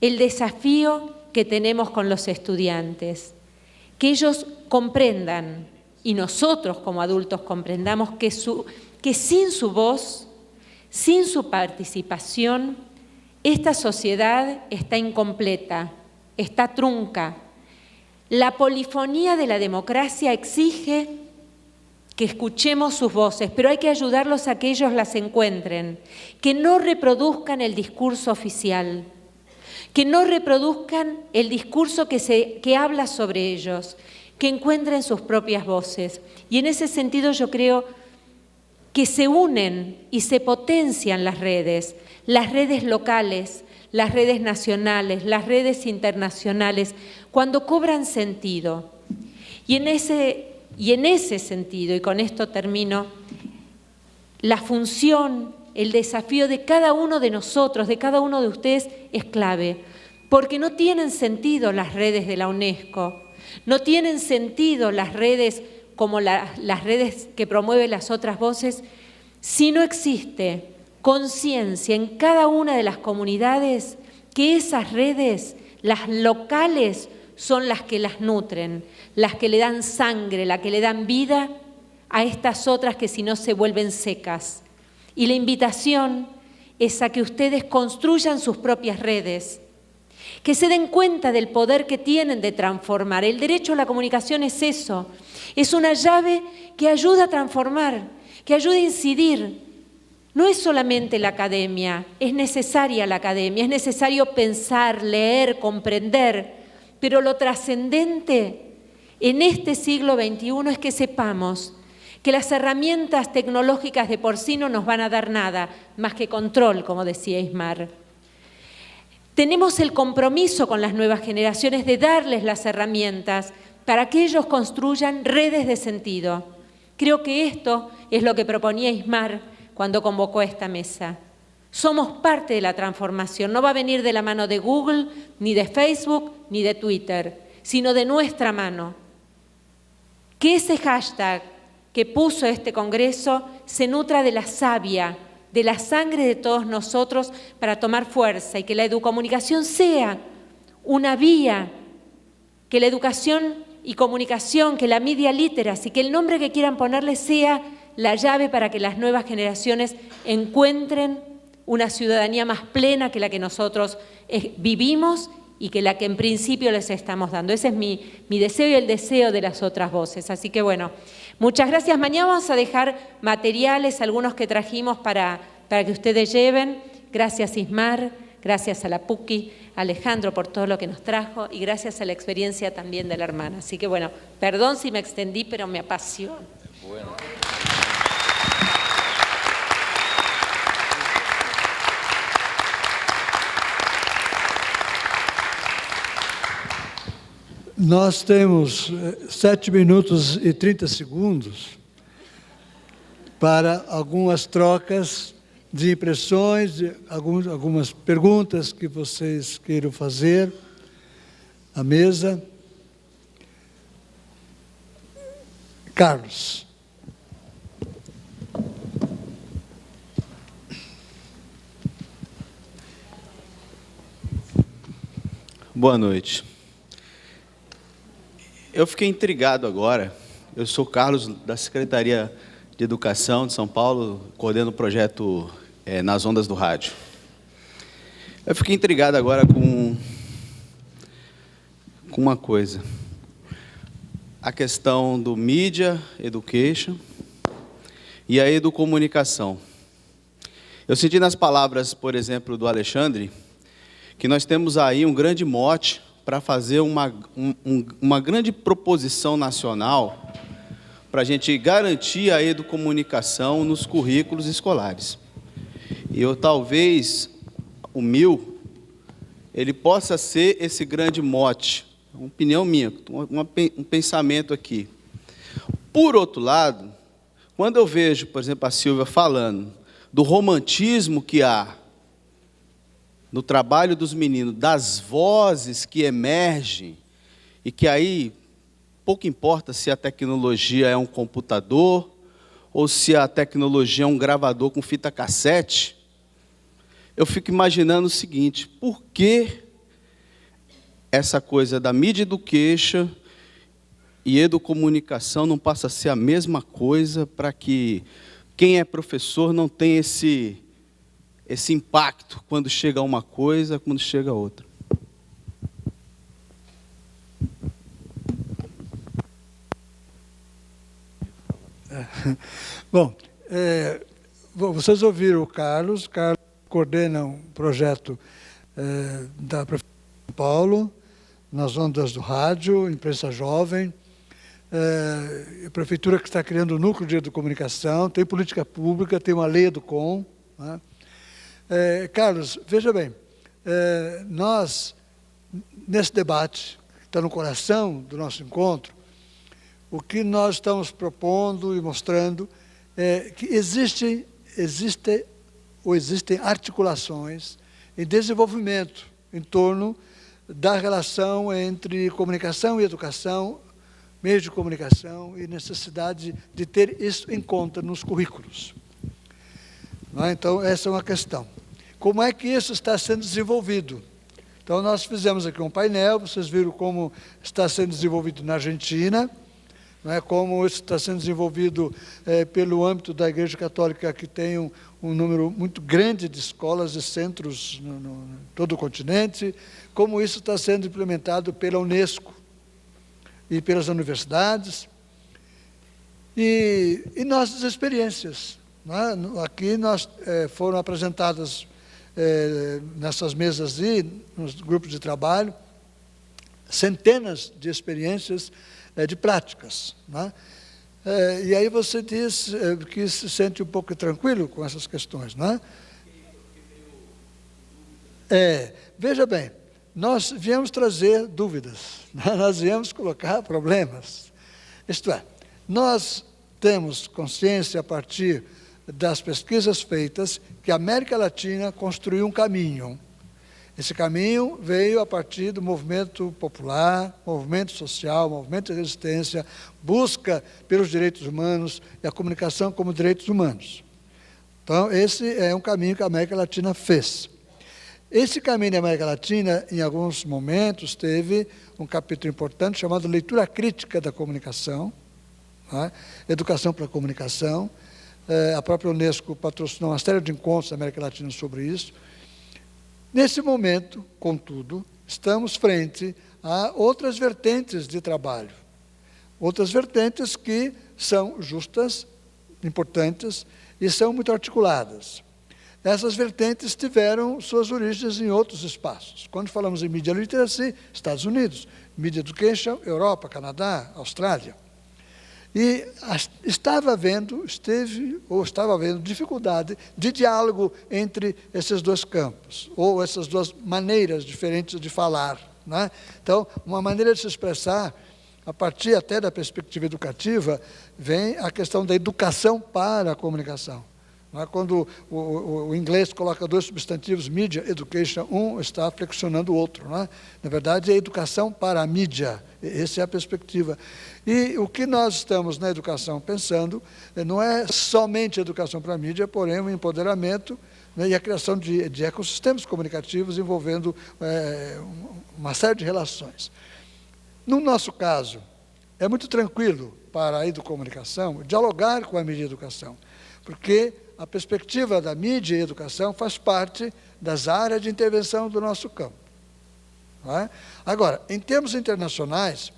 el desafío que tenemos con los estudiantes, que ellos comprendan y nosotros como adultos comprendamos que sin su voz, sin su participación, esta sociedad está incompleta, está trunca. La polifonía de la democracia exige que escuchemos sus voces, pero hay que ayudarlos a que ellos las encuentren, que no reproduzcan el discurso oficial, que no reproduzcan el discurso que habla sobre ellos, que encuentren sus propias voces. Y en ese sentido yo creo que se unen y se potencian las redes locales, las redes nacionales, las redes internacionales, cuando cobran sentido. Y en ese sentido, y con esto termino, la función, el desafío de cada uno de nosotros, de cada uno de ustedes, es clave, porque no tienen sentido las redes de la UNESCO, no tienen sentido las redes como las redes que promueven Las Otras Voces, si no existe conciencia en cada una de las comunidades que esas redes, las locales, son las que las nutren, las que le dan sangre, las que le dan vida a estas otras que si no se vuelven secas. Y la invitación es a que ustedes construyan sus propias redes, que se den cuenta del poder que tienen de transformar. El derecho a la comunicación es eso, es una llave que ayuda a transformar, que ayuda a incidir. No es solamente la academia, es necesaria la academia, es necesario pensar, leer, comprender, pero lo trascendente en este siglo XXI es que sepamos que las herramientas tecnológicas de por sí no nos van a dar nada, más que control, como decía Ismar. Tenemos el compromiso con las nuevas generaciones de darles las herramientas para que ellos construyan redes de sentido. Creo que esto es lo que proponía Ismar cuando convocó a esta mesa. Somos parte de la transformación, no va a venir de la mano de Google, ni de Facebook, ni de Twitter, sino de nuestra mano. Que ese hashtag que puso este Congreso se nutra de la savia, de la sangre de todos nosotros para tomar fuerza y que la educomunicación sea una vía, que la educación y comunicación, que la media literacy, que el nombre que quieran ponerle sea la llave para que las nuevas generaciones encuentren una ciudadanía más plena que la que nosotros vivimos y que la que en principio les estamos dando. Ese es mi deseo y el deseo de las otras voces. Así que bueno, muchas gracias. Mañana vamos a dejar materiales, algunos que trajimos para que ustedes lleven. Gracias Ismar, gracias a la Puki, Alejandro por todo lo que nos trajo y gracias a la experiencia también de la hermana. Así que bueno, perdón si me extendí, pero me apasiona. Bueno. Nós temos 7 minutos e 30 segundos para algumas trocas de impressões, de algumas perguntas que vocês queiram fazer à mesa. Carlos. Boa noite. Eu fiquei intrigado agora. Eu sou Carlos, da Secretaria de Educação de São Paulo, coordeno o projeto Nas Ondas do Rádio. Eu fiquei intrigado agora com uma coisa. A questão do Media Education e a educomunicação. Eu senti nas palavras, por exemplo, do Alexandre, que nós temos aí um grande mote para fazer uma grande proposição nacional para a gente garantir a educomunicação nos currículos escolares. E talvez o MIL, ele possa ser esse grande mote, uma opinião minha, um pensamento aqui. Por outro lado, quando eu vejo, por exemplo, a Silvia falando do romantismo que há no trabalho dos meninos, das vozes que emergem, e que aí pouco importa se a tecnologia é um computador, ou se a tecnologia é um gravador com fita cassete, eu fico imaginando o seguinte: por que essa coisa da Media Education e educomunicação não passa a ser a mesma coisa para que quem é professor não tenha esse impacto quando chega uma coisa, quando chega outra? Bom, vocês ouviram o Carlos. Carlos coordena um projeto da Prefeitura de São Paulo, nas ondas do rádio, imprensa jovem. A Prefeitura que está criando um núcleo de educomunicação, tem política pública, tem uma lei Educom, né? Carlos, veja bem, nós, nesse debate, que está no coração do nosso encontro, o que nós estamos propondo e mostrando é que existem articulações em desenvolvimento em torno da relação entre comunicação e educação, meios de comunicação e necessidade de ter isso em conta nos currículos. Então, essa é uma questão. Como é que isso está sendo desenvolvido? Então, nós fizemos aqui um painel, vocês viram como está sendo desenvolvido na Argentina, como isso está sendo desenvolvido pelo âmbito da Igreja Católica, que tem um número muito grande de escolas e centros em todo o continente, como isso está sendo implementado pela Unesco e pelas universidades, e nossas experiências. Aqui foram apresentadas, nessas mesas e nos grupos de trabalho, centenas de experiências de práticas. E aí você diz que se sente um pouco tranquilo com essas questões. Veja bem, nós viemos trazer dúvidas, nós viemos colocar problemas. Isto é, nós temos consciência a partir das pesquisas feitas que a América Latina construiu um caminho. Esse caminho veio a partir do movimento popular, movimento social, movimento de resistência, busca pelos direitos humanos e a comunicação como direitos humanos. Então, esse é um caminho que a América Latina fez. Esse caminho da América Latina, em alguns momentos, teve um capítulo importante chamado Leitura Crítica da Comunicação, Educação para a Comunicação. A própria Unesco patrocinou uma série de encontros da América Latina sobre isso. Nesse momento, contudo, estamos frente a outras vertentes de trabalho, outras vertentes que são justas, importantes e são muito articuladas. Essas vertentes tiveram suas origens em outros espaços. Quando falamos em Media Literacy, Estados Unidos, Media Education, Europa, Canadá, Austrália. E estava havendo dificuldade de diálogo entre esses dois campos, ou essas duas maneiras diferentes de falar. Então, uma maneira de se expressar, a partir até da perspectiva educativa, vem a questão da educação para a comunicação. Quando o inglês coloca dois substantivos, media, education, um está flexionando o outro. Na verdade, é educação para a mídia, essa é a perspectiva. E o que nós estamos na educação pensando não é somente educação para a mídia, porém o empoderamento e a criação de ecossistemas comunicativos envolvendo uma série de relações. No nosso caso, é muito tranquilo para a educomunicação dialogar com a mídia e educação, porque a perspectiva da mídia e educação faz parte das áreas de intervenção do nosso campo. Agora, em termos internacionais,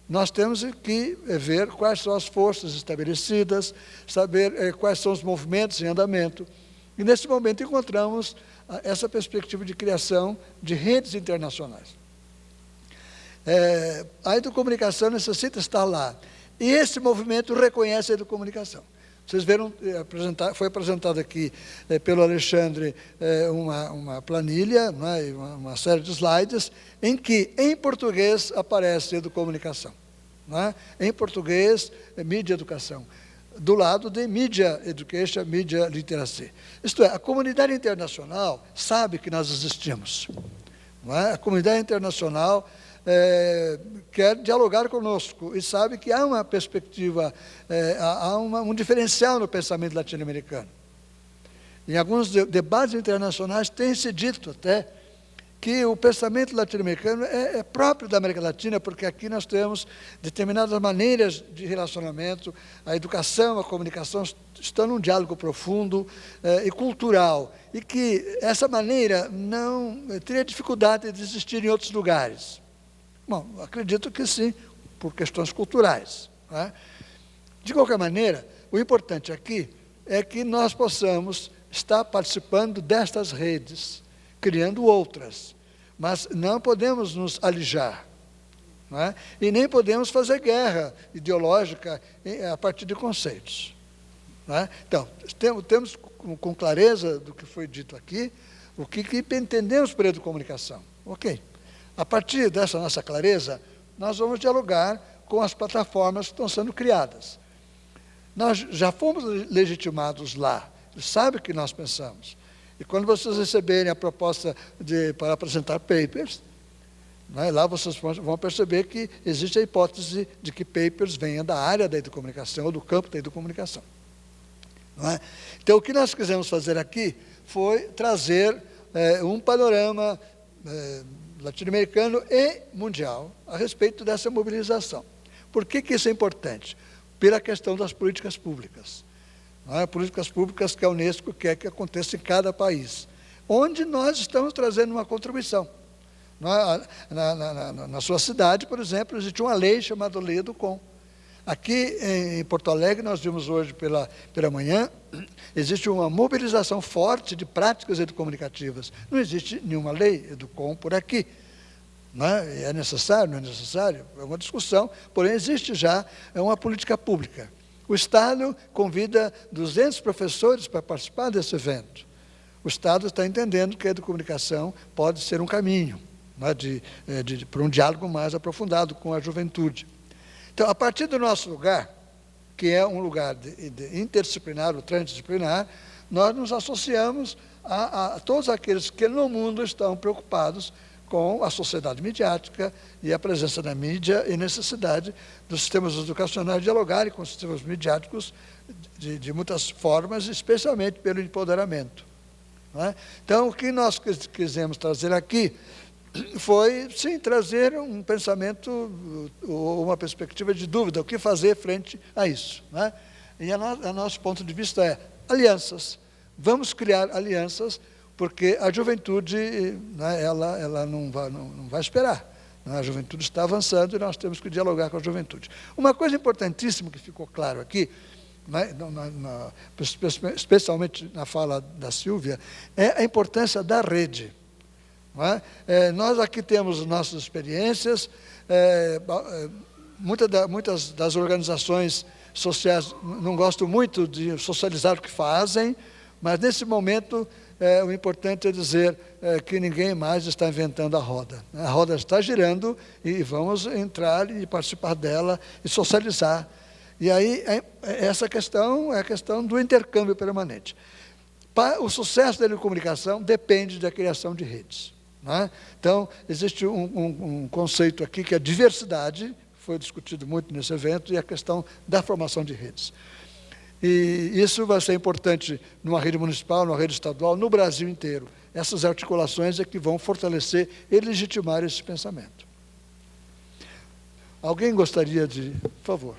nós temos que ver quais são as forças estabelecidas, saber quais são os movimentos em andamento. E, nesse momento, encontramos essa perspectiva de criação de redes internacionais. A educomunicação necessita estar lá. E esse movimento reconhece a educomunicação. Vocês viram, foi apresentado aqui pelo Alexandre uma planilha, uma série de slides, em que, em português, aparece educomunicação. Em português, mídia educação. Do lado de Media Education, Media Literacy. Isto é, a comunidade internacional sabe que nós existimos. A comunidade internacional quer dialogar conosco e sabe que há uma perspectiva, há um diferencial no pensamento latino-americano. Em alguns debates internacionais tem-se dito até que o pensamento latino-americano é próprio da América Latina, porque aqui nós temos determinadas maneiras de relacionamento, a educação, a comunicação estão num diálogo profundo e cultural, e que essa maneira não teria dificuldade de existir em outros lugares. Bom, acredito que sim, por questões culturais. De qualquer maneira, o importante aqui é que nós possamos estar participando destas redes, criando outras, mas não podemos nos alijar, e nem podemos fazer guerra ideológica a partir de conceitos. Então, temos com clareza do que foi dito aqui, o que entendemos por educomunicação. Ok. A partir dessa nossa clareza, nós vamos dialogar com as plataformas que estão sendo criadas. Nós já fomos legitimados lá, eles sabem o que nós pensamos. E quando vocês receberem a proposta para apresentar papers, lá vocês vão perceber que existe a hipótese de que papers venham da área da educomunicação ou do campo da educomunicação. Então, o que nós quisemos fazer aqui foi trazer um panorama latino-americano e mundial a respeito dessa mobilização. Por que isso é importante? Pela questão das políticas públicas. Políticas públicas que a Unesco quer que aconteça em cada país, onde nós estamos trazendo uma contribuição. Na sua cidade, por exemplo, existe uma lei chamada Lei Educom. Aqui em Porto Alegre, nós vimos hoje pela manhã, existe uma mobilização forte de práticas educomunicativas. Não existe nenhuma lei Educom por aqui. É necessário, não é necessário? É uma discussão, porém existe já uma política pública. O Estado convida 200 professores para participar desse evento. O Estado está entendendo que a educomunicação pode ser um caminho para um diálogo mais aprofundado com a juventude. Então, a partir do nosso lugar, que é um lugar de interdisciplinar ou transdisciplinar, nós nos associamos a todos aqueles que no mundo estão preocupados com a sociedade midiática e a presença da mídia e necessidade dos sistemas educacionais dialogarem com os sistemas midiáticos de muitas formas, especialmente pelo empoderamento. Então, o que nós quisemos trazer aqui foi, sim, trazer um pensamento ou uma perspectiva de dúvida, o que fazer frente a isso. E o nosso ponto de vista é alianças. Vamos criar alianças, porque a juventude ela não vai esperar. A juventude está avançando e nós temos que dialogar com a juventude. Uma coisa importantíssima que ficou claro aqui, especialmente na fala da Silvia, é a importância da rede. Nós aqui temos nossas experiências, muitas das organizações sociais não gostam muito de socializar o que fazem, mas nesse momento o importante é dizer que ninguém mais está inventando a roda. A roda está girando e vamos entrar e participar dela e socializar. E aí essa questão é a questão do intercâmbio permanente. O sucesso da comunicação depende da criação de redes. Então, existe um conceito aqui que é diversidade, foi discutido muito nesse evento, e a questão da formação de redes. E isso vai ser importante numa rede municipal, numa rede estadual, no Brasil inteiro. Essas articulações é que vão fortalecer e legitimar esse pensamento. Alguém gostaria de... Por favor.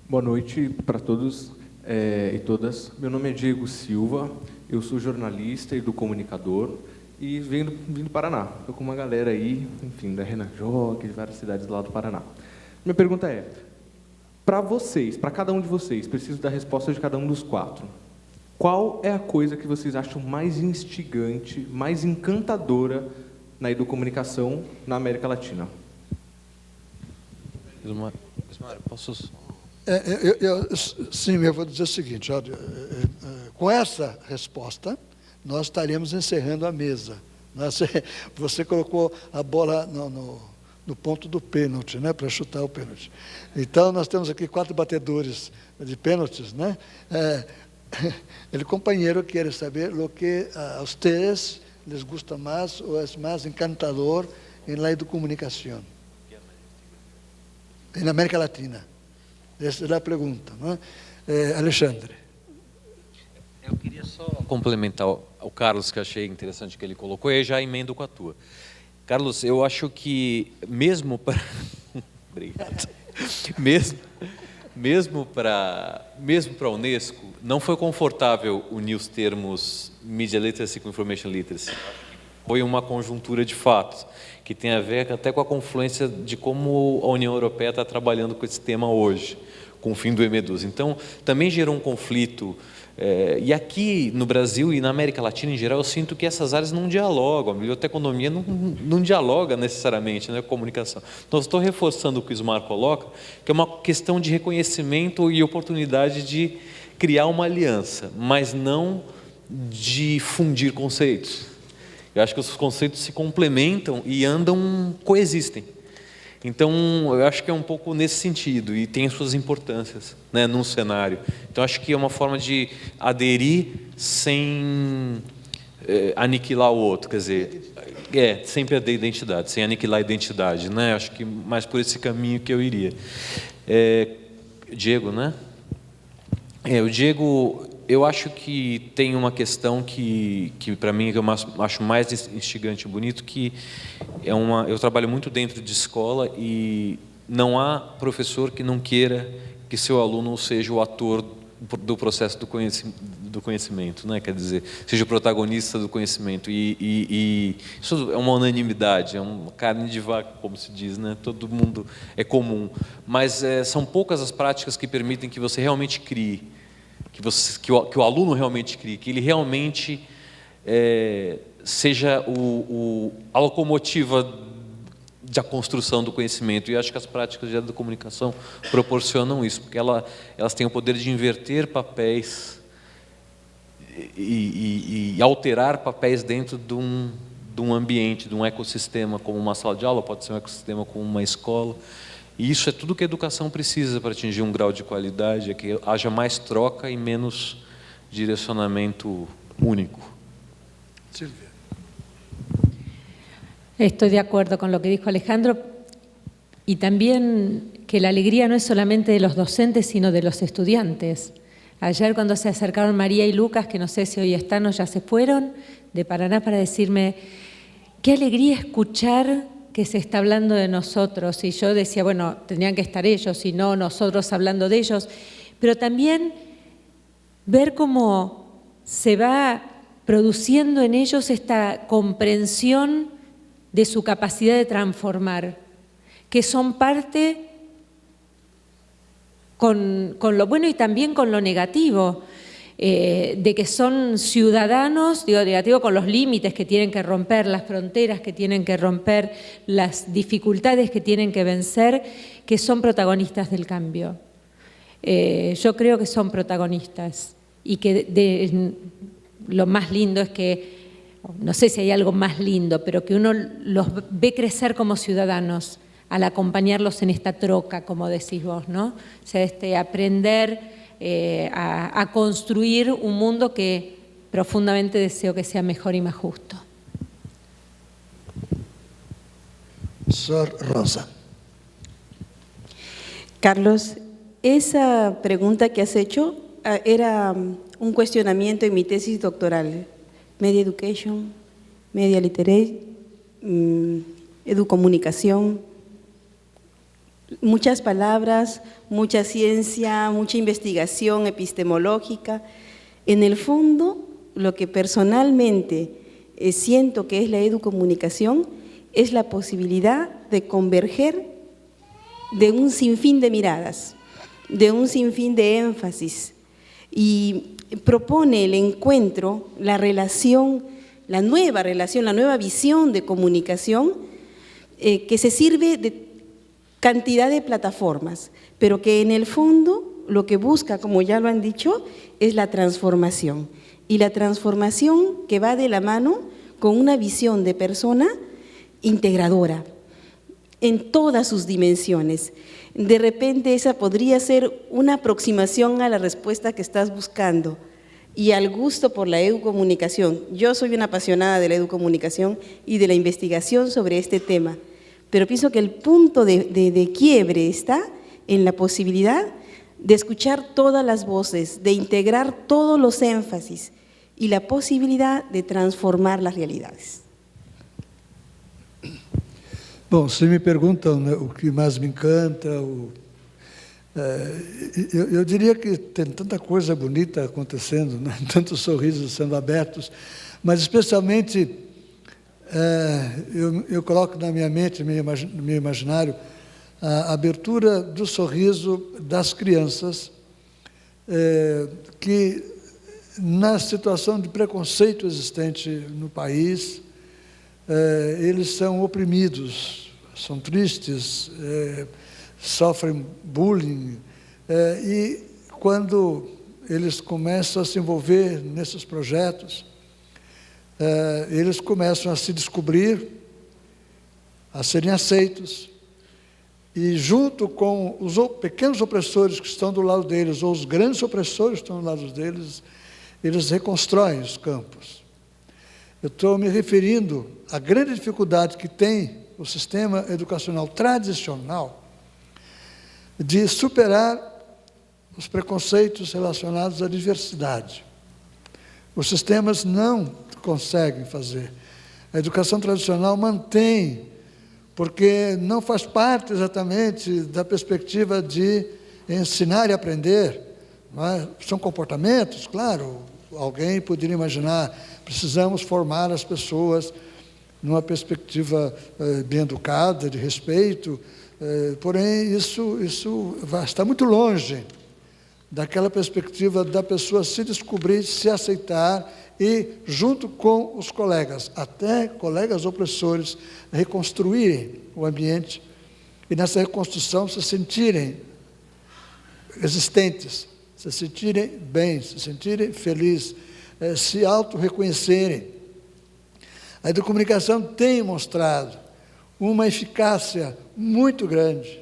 Boa noite para todos e todas. Meu nome é Diego Silva, eu sou jornalista e comunicador. E vindo do Paraná. Estou com uma galera aí, enfim, da Renajó, de várias cidades lá do Paraná. Minha pergunta é, para vocês, para cada um de vocês, preciso da resposta de cada um dos 4. Qual é a coisa que vocês acham mais instigante, mais encantadora na educomunicação na América Latina? Posso... Sim, eu vou dizer o seguinte, com essa resposta, nós estaremos encerrando a mesa. Você colocou a bola no ponto do pênalti, para chutar o pênalti. Então, nós temos aqui 4 batedores de pênaltis. O companheiro quer saber o que a vocês les gusta mais ou é mais encantador em la educomunicação. Na América Latina. Essa é a pergunta. Alexandre. Eu queria só complementar o Carlos, que eu achei interessante que ele colocou, e aí já emendo com a tua. Carlos, eu acho que mesmo para... Obrigado. Mesmo para a Unesco, não foi confortável unir os termos Media Literacy com Information Literacy. Foi uma conjuntura de fatos, que tem a ver até com a confluência de como a União Europeia está trabalhando com esse tema hoje, com o fim do EMEDUS. Então, também gerou um conflito. E aqui no Brasil e na América Latina em geral, eu sinto que essas áreas não dialogam, a biblioteconomia não dialoga necessariamente, com a comunicação. Então, estou reforçando o que o Ismar coloca, que é uma questão de reconhecimento e oportunidade de criar uma aliança, mas não de fundir conceitos. Eu acho que os conceitos se complementam e coexistem. Então, eu acho que é um pouco nesse sentido, e tem suas importâncias, num cenário. Então, acho que é uma forma de aderir sem aniquilar o outro, quer dizer, sem perder a identidade, sem aniquilar a identidade, Acho que mais por esse caminho que eu iria. Diego, O Diego, eu acho que tem uma questão que para mim eu acho mais instigante e bonito, que eu trabalho muito dentro de escola e não há professor que não queira que seu aluno seja o ator do processo do conhecimento, né? Quer dizer, seja o protagonista do conhecimento, e isso é uma unanimidade, é uma carne de vaca, como se diz, né? Todo mundo é comum, mas são poucas as práticas que permitem que você realmente crie, que o aluno realmente crie, que ele realmente seja a locomotiva da construção do conhecimento. E acho que as práticas de comunicação proporcionam isso, porque elas têm o poder de inverter papéis e alterar papéis dentro de um ambiente, de um ecossistema, como uma sala de aula, pode ser um ecossistema como uma escola. E isso é tudo que a educação precisa para atingir um grau de qualidade, é que haja mais troca e menos direcionamento único. Silvia. Estoy de acuerdo con lo que dijo Alejandro, y también que la alegría no es solamente de los docentes, sino de los estudiantes. Ayer cuando se acercaron María y Lucas, que no sé si hoy están o ya se fueron, de Paraná, para decirme qué alegría escuchar que se está hablando de nosotros. Y yo decía, bueno, tendrían que estar ellos y no nosotros hablando de ellos, pero también ver cómo se va produciendo en ellos esta comprensión de su capacidad de transformar, que son parte con lo bueno y también con lo negativo, de que son ciudadanos, digo negativo con los límites que tienen que romper, las fronteras que tienen que romper, las dificultades que tienen que vencer, que son protagonistas del cambio. Yo creo que son protagonistas, y que lo más lindo es que, no sé si hay algo más lindo, pero que uno los ve crecer como ciudadanos al acompañarlos en esta troca, como decís vos, ¿no? O sea, aprender a construir un mundo que profundamente deseo que sea mejor y más justo. Sor Rosa. Carlos, esa pregunta que has hecho era un cuestionamiento en mi tesis doctoral. Media Education, Media Literate, Educomunicación, muchas palabras, mucha ciencia, mucha investigación epistemológica. En el fondo, lo que personalmente siento que es la educomunicación es la posibilidad de converger de un sinfín de miradas, de un sinfín de énfasis, y propone el encuentro, la relación, la nueva visión de comunicación, que se sirve de cantidad de plataformas, pero que en el fondo lo que busca, como ya lo han dicho, es la transformación. Y la transformación que va de la mano con una visión de persona integradora en todas sus dimensiones. De repente esa podría ser una aproximación a la respuesta que estás buscando y al gusto por la educomunicación. Yo soy una apasionada de la educomunicación y de la investigación sobre este tema, pero pienso que el punto de quiebre está en la posibilidad de escuchar todas las voces, de integrar todos los énfasis y la posibilidad de transformar las realidades. Bom, se me perguntam, né, o que mais me encanta, eu diria que tem tanta coisa bonita acontecendo, né, tantos sorrisos sendo abertos, mas especialmente eu coloco na minha mente, no meu imaginário, a abertura do sorriso das crianças, que na situação de preconceito existente no país, eles são oprimidos, são tristes, sofrem bullying, e quando eles começam a se envolver nesses projetos, eles começam a se descobrir, a serem aceitos, e junto com os pequenos opressores que estão do lado deles, ou os grandes opressores que estão do lado deles, eles reconstroem os campos. Eu estou me referindo à grande dificuldade que tem o sistema educacional tradicional de superar os preconceitos relacionados à diversidade. Os sistemas não conseguem fazer. A educação tradicional mantém, porque não faz parte exatamente da perspectiva de ensinar e aprender. Não é? São comportamentos, claro, alguém poderia imaginar, precisamos formar as pessoas numa perspectiva bem educada, de respeito, porém isso está muito longe daquela perspectiva da pessoa se descobrir, se aceitar e, junto com os colegas, até colegas opressores, reconstruírem o ambiente e, nessa reconstrução, se sentirem existentes, se sentirem bem, se sentirem felizes, se auto-reconhecerem. A educomunicação tem mostrado uma eficácia muito grande,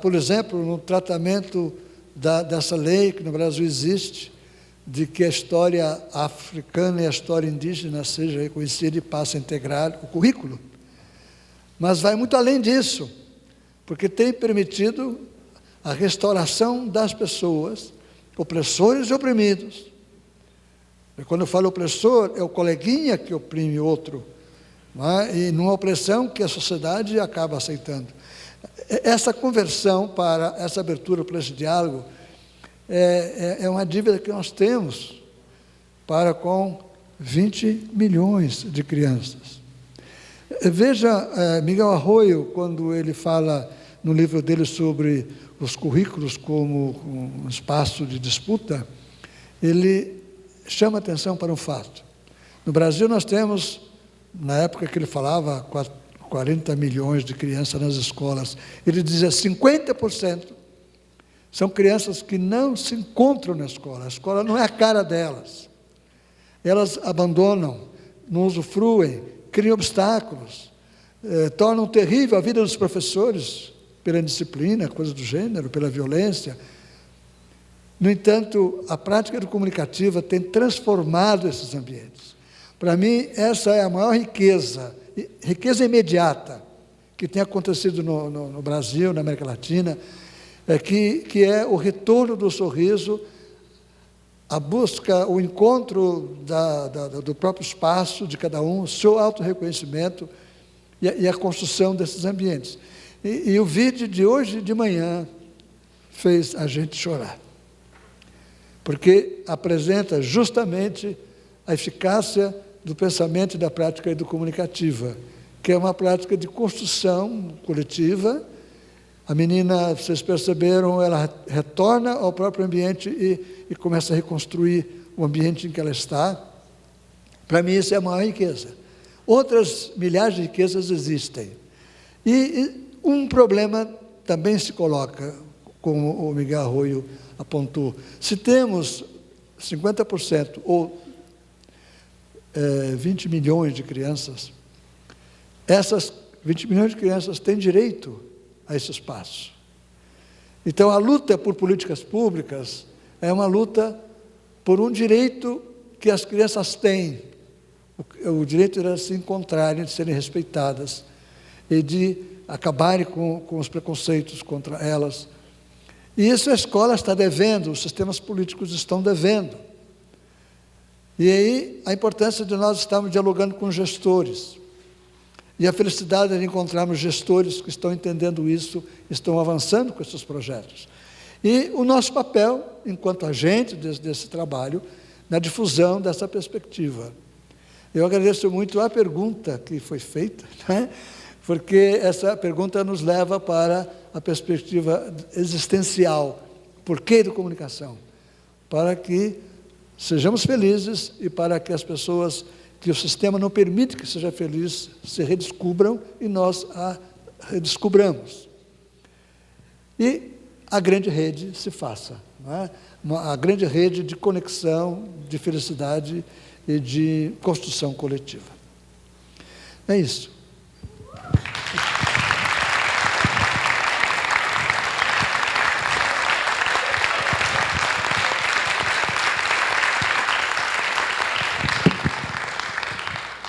por exemplo, no tratamento dessa lei que no Brasil existe, de que a história africana e a história indígena seja reconhecida e passe a integrar o currículo. Mas vai muito além disso, porque tem permitido a restauração das pessoas, opressores e oprimidos. E quando eu falo opressor, é o coleguinha que oprime o outro, não é? E numa opressão que a sociedade acaba aceitando. Essa conversão para essa abertura para esse diálogo é uma dívida que nós temos para com 20 milhões de crianças. Veja Miguel Arroyo, quando ele fala no livro dele sobre os currículos como um espaço de disputa, ele chama atenção para um fato. No Brasil nós temos, na época que ele falava, 40 milhões de crianças nas escolas, ele dizia 50% são crianças que não se encontram na escola, a escola não é a cara delas. Elas abandonam, não usufruem, criam obstáculos, tornam terrível a vida dos professores, pela indisciplina, coisa do gênero, pela violência. No entanto, a prática educomunicativa tem transformado esses ambientes. Para mim, essa é a maior riqueza imediata que tem acontecido no Brasil, na América Latina, que é o retorno do sorriso, a busca, o encontro do próprio espaço de cada um, o seu autorreconhecimento e a construção desses ambientes. E o vídeo de hoje de manhã fez a gente chorar, porque apresenta justamente a eficácia do pensamento e da prática educomunicativa, que é uma prática de construção coletiva. A menina, vocês perceberam, ela retorna ao próprio ambiente e começa a reconstruir o ambiente em que ela está. Para mim, isso é a maior riqueza. Outras milhares de riquezas existem. E um problema também se coloca, como o Miguel Arroyo apontou. Se temos 50% ou 20 milhões de crianças, essas 20 milhões de crianças têm direito a esse espaço. Então, a luta por políticas públicas é uma luta por um direito que as crianças têm, o direito de se encontrarem, de serem respeitadas e de acabarem com os preconceitos contra elas. E isso a escola está devendo, os sistemas políticos estão devendo. E aí, a importância de nós estarmos dialogando com gestores. E a felicidade de encontrarmos gestores que estão entendendo isso, estão avançando com esses projetos. E o nosso papel, enquanto agente desse trabalho, na difusão dessa perspectiva. Eu agradeço muito a pergunta que foi feita, né? Porque essa pergunta nos leva para a perspectiva existencial. Por que educomunicação? Para que sejamos felizes e para que as pessoas que o sistema não permite que seja feliz se redescubram e nós a redescubramos. E a grande rede se faça, não é? A grande rede de conexão, de felicidade e de construção coletiva. É isso.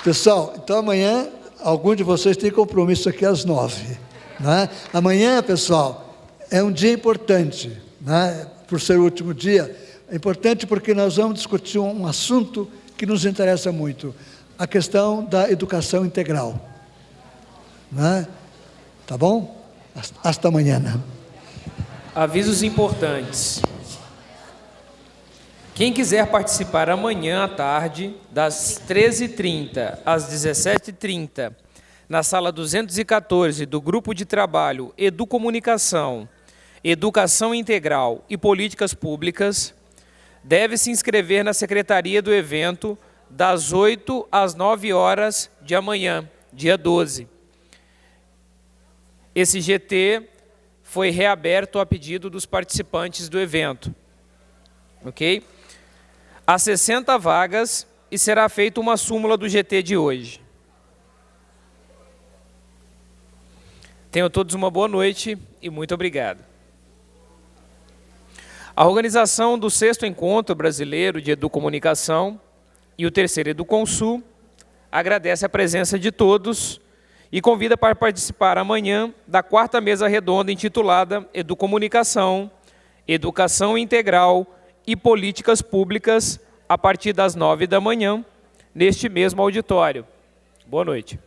Pessoal, então amanhã, algum de vocês tem compromisso aqui às 9h. Né? Amanhã, pessoal, é um dia importante, né? Por ser o último dia. É importante porque nós vamos discutir um assunto que nos interessa muito, a questão da educação integral. Né? Tá bom? Hasta amanhã. Avisos importantes. Quem quiser participar amanhã à tarde, das 13h30 às 17h30, na sala 214 do Grupo de Trabalho Educomunicação, Educação Integral e Políticas Públicas, deve se inscrever na secretaria do evento das 8 às 9 horas de amanhã, dia 12. Esse GT foi reaberto a pedido dos participantes do evento. Ok? Há 60 vagas e será feita uma súmula do GT de hoje. Tenham todos uma boa noite e muito obrigado. A organização do 6º Encontro Brasileiro de Educomunicação e o 3º Educonsul agradece a presença de todos e convida para participar amanhã da 4ª mesa redonda intitulada Educomunicação, Educação Integral e Políticas Públicas, a partir das 9 da manhã, neste mesmo auditório. Boa noite.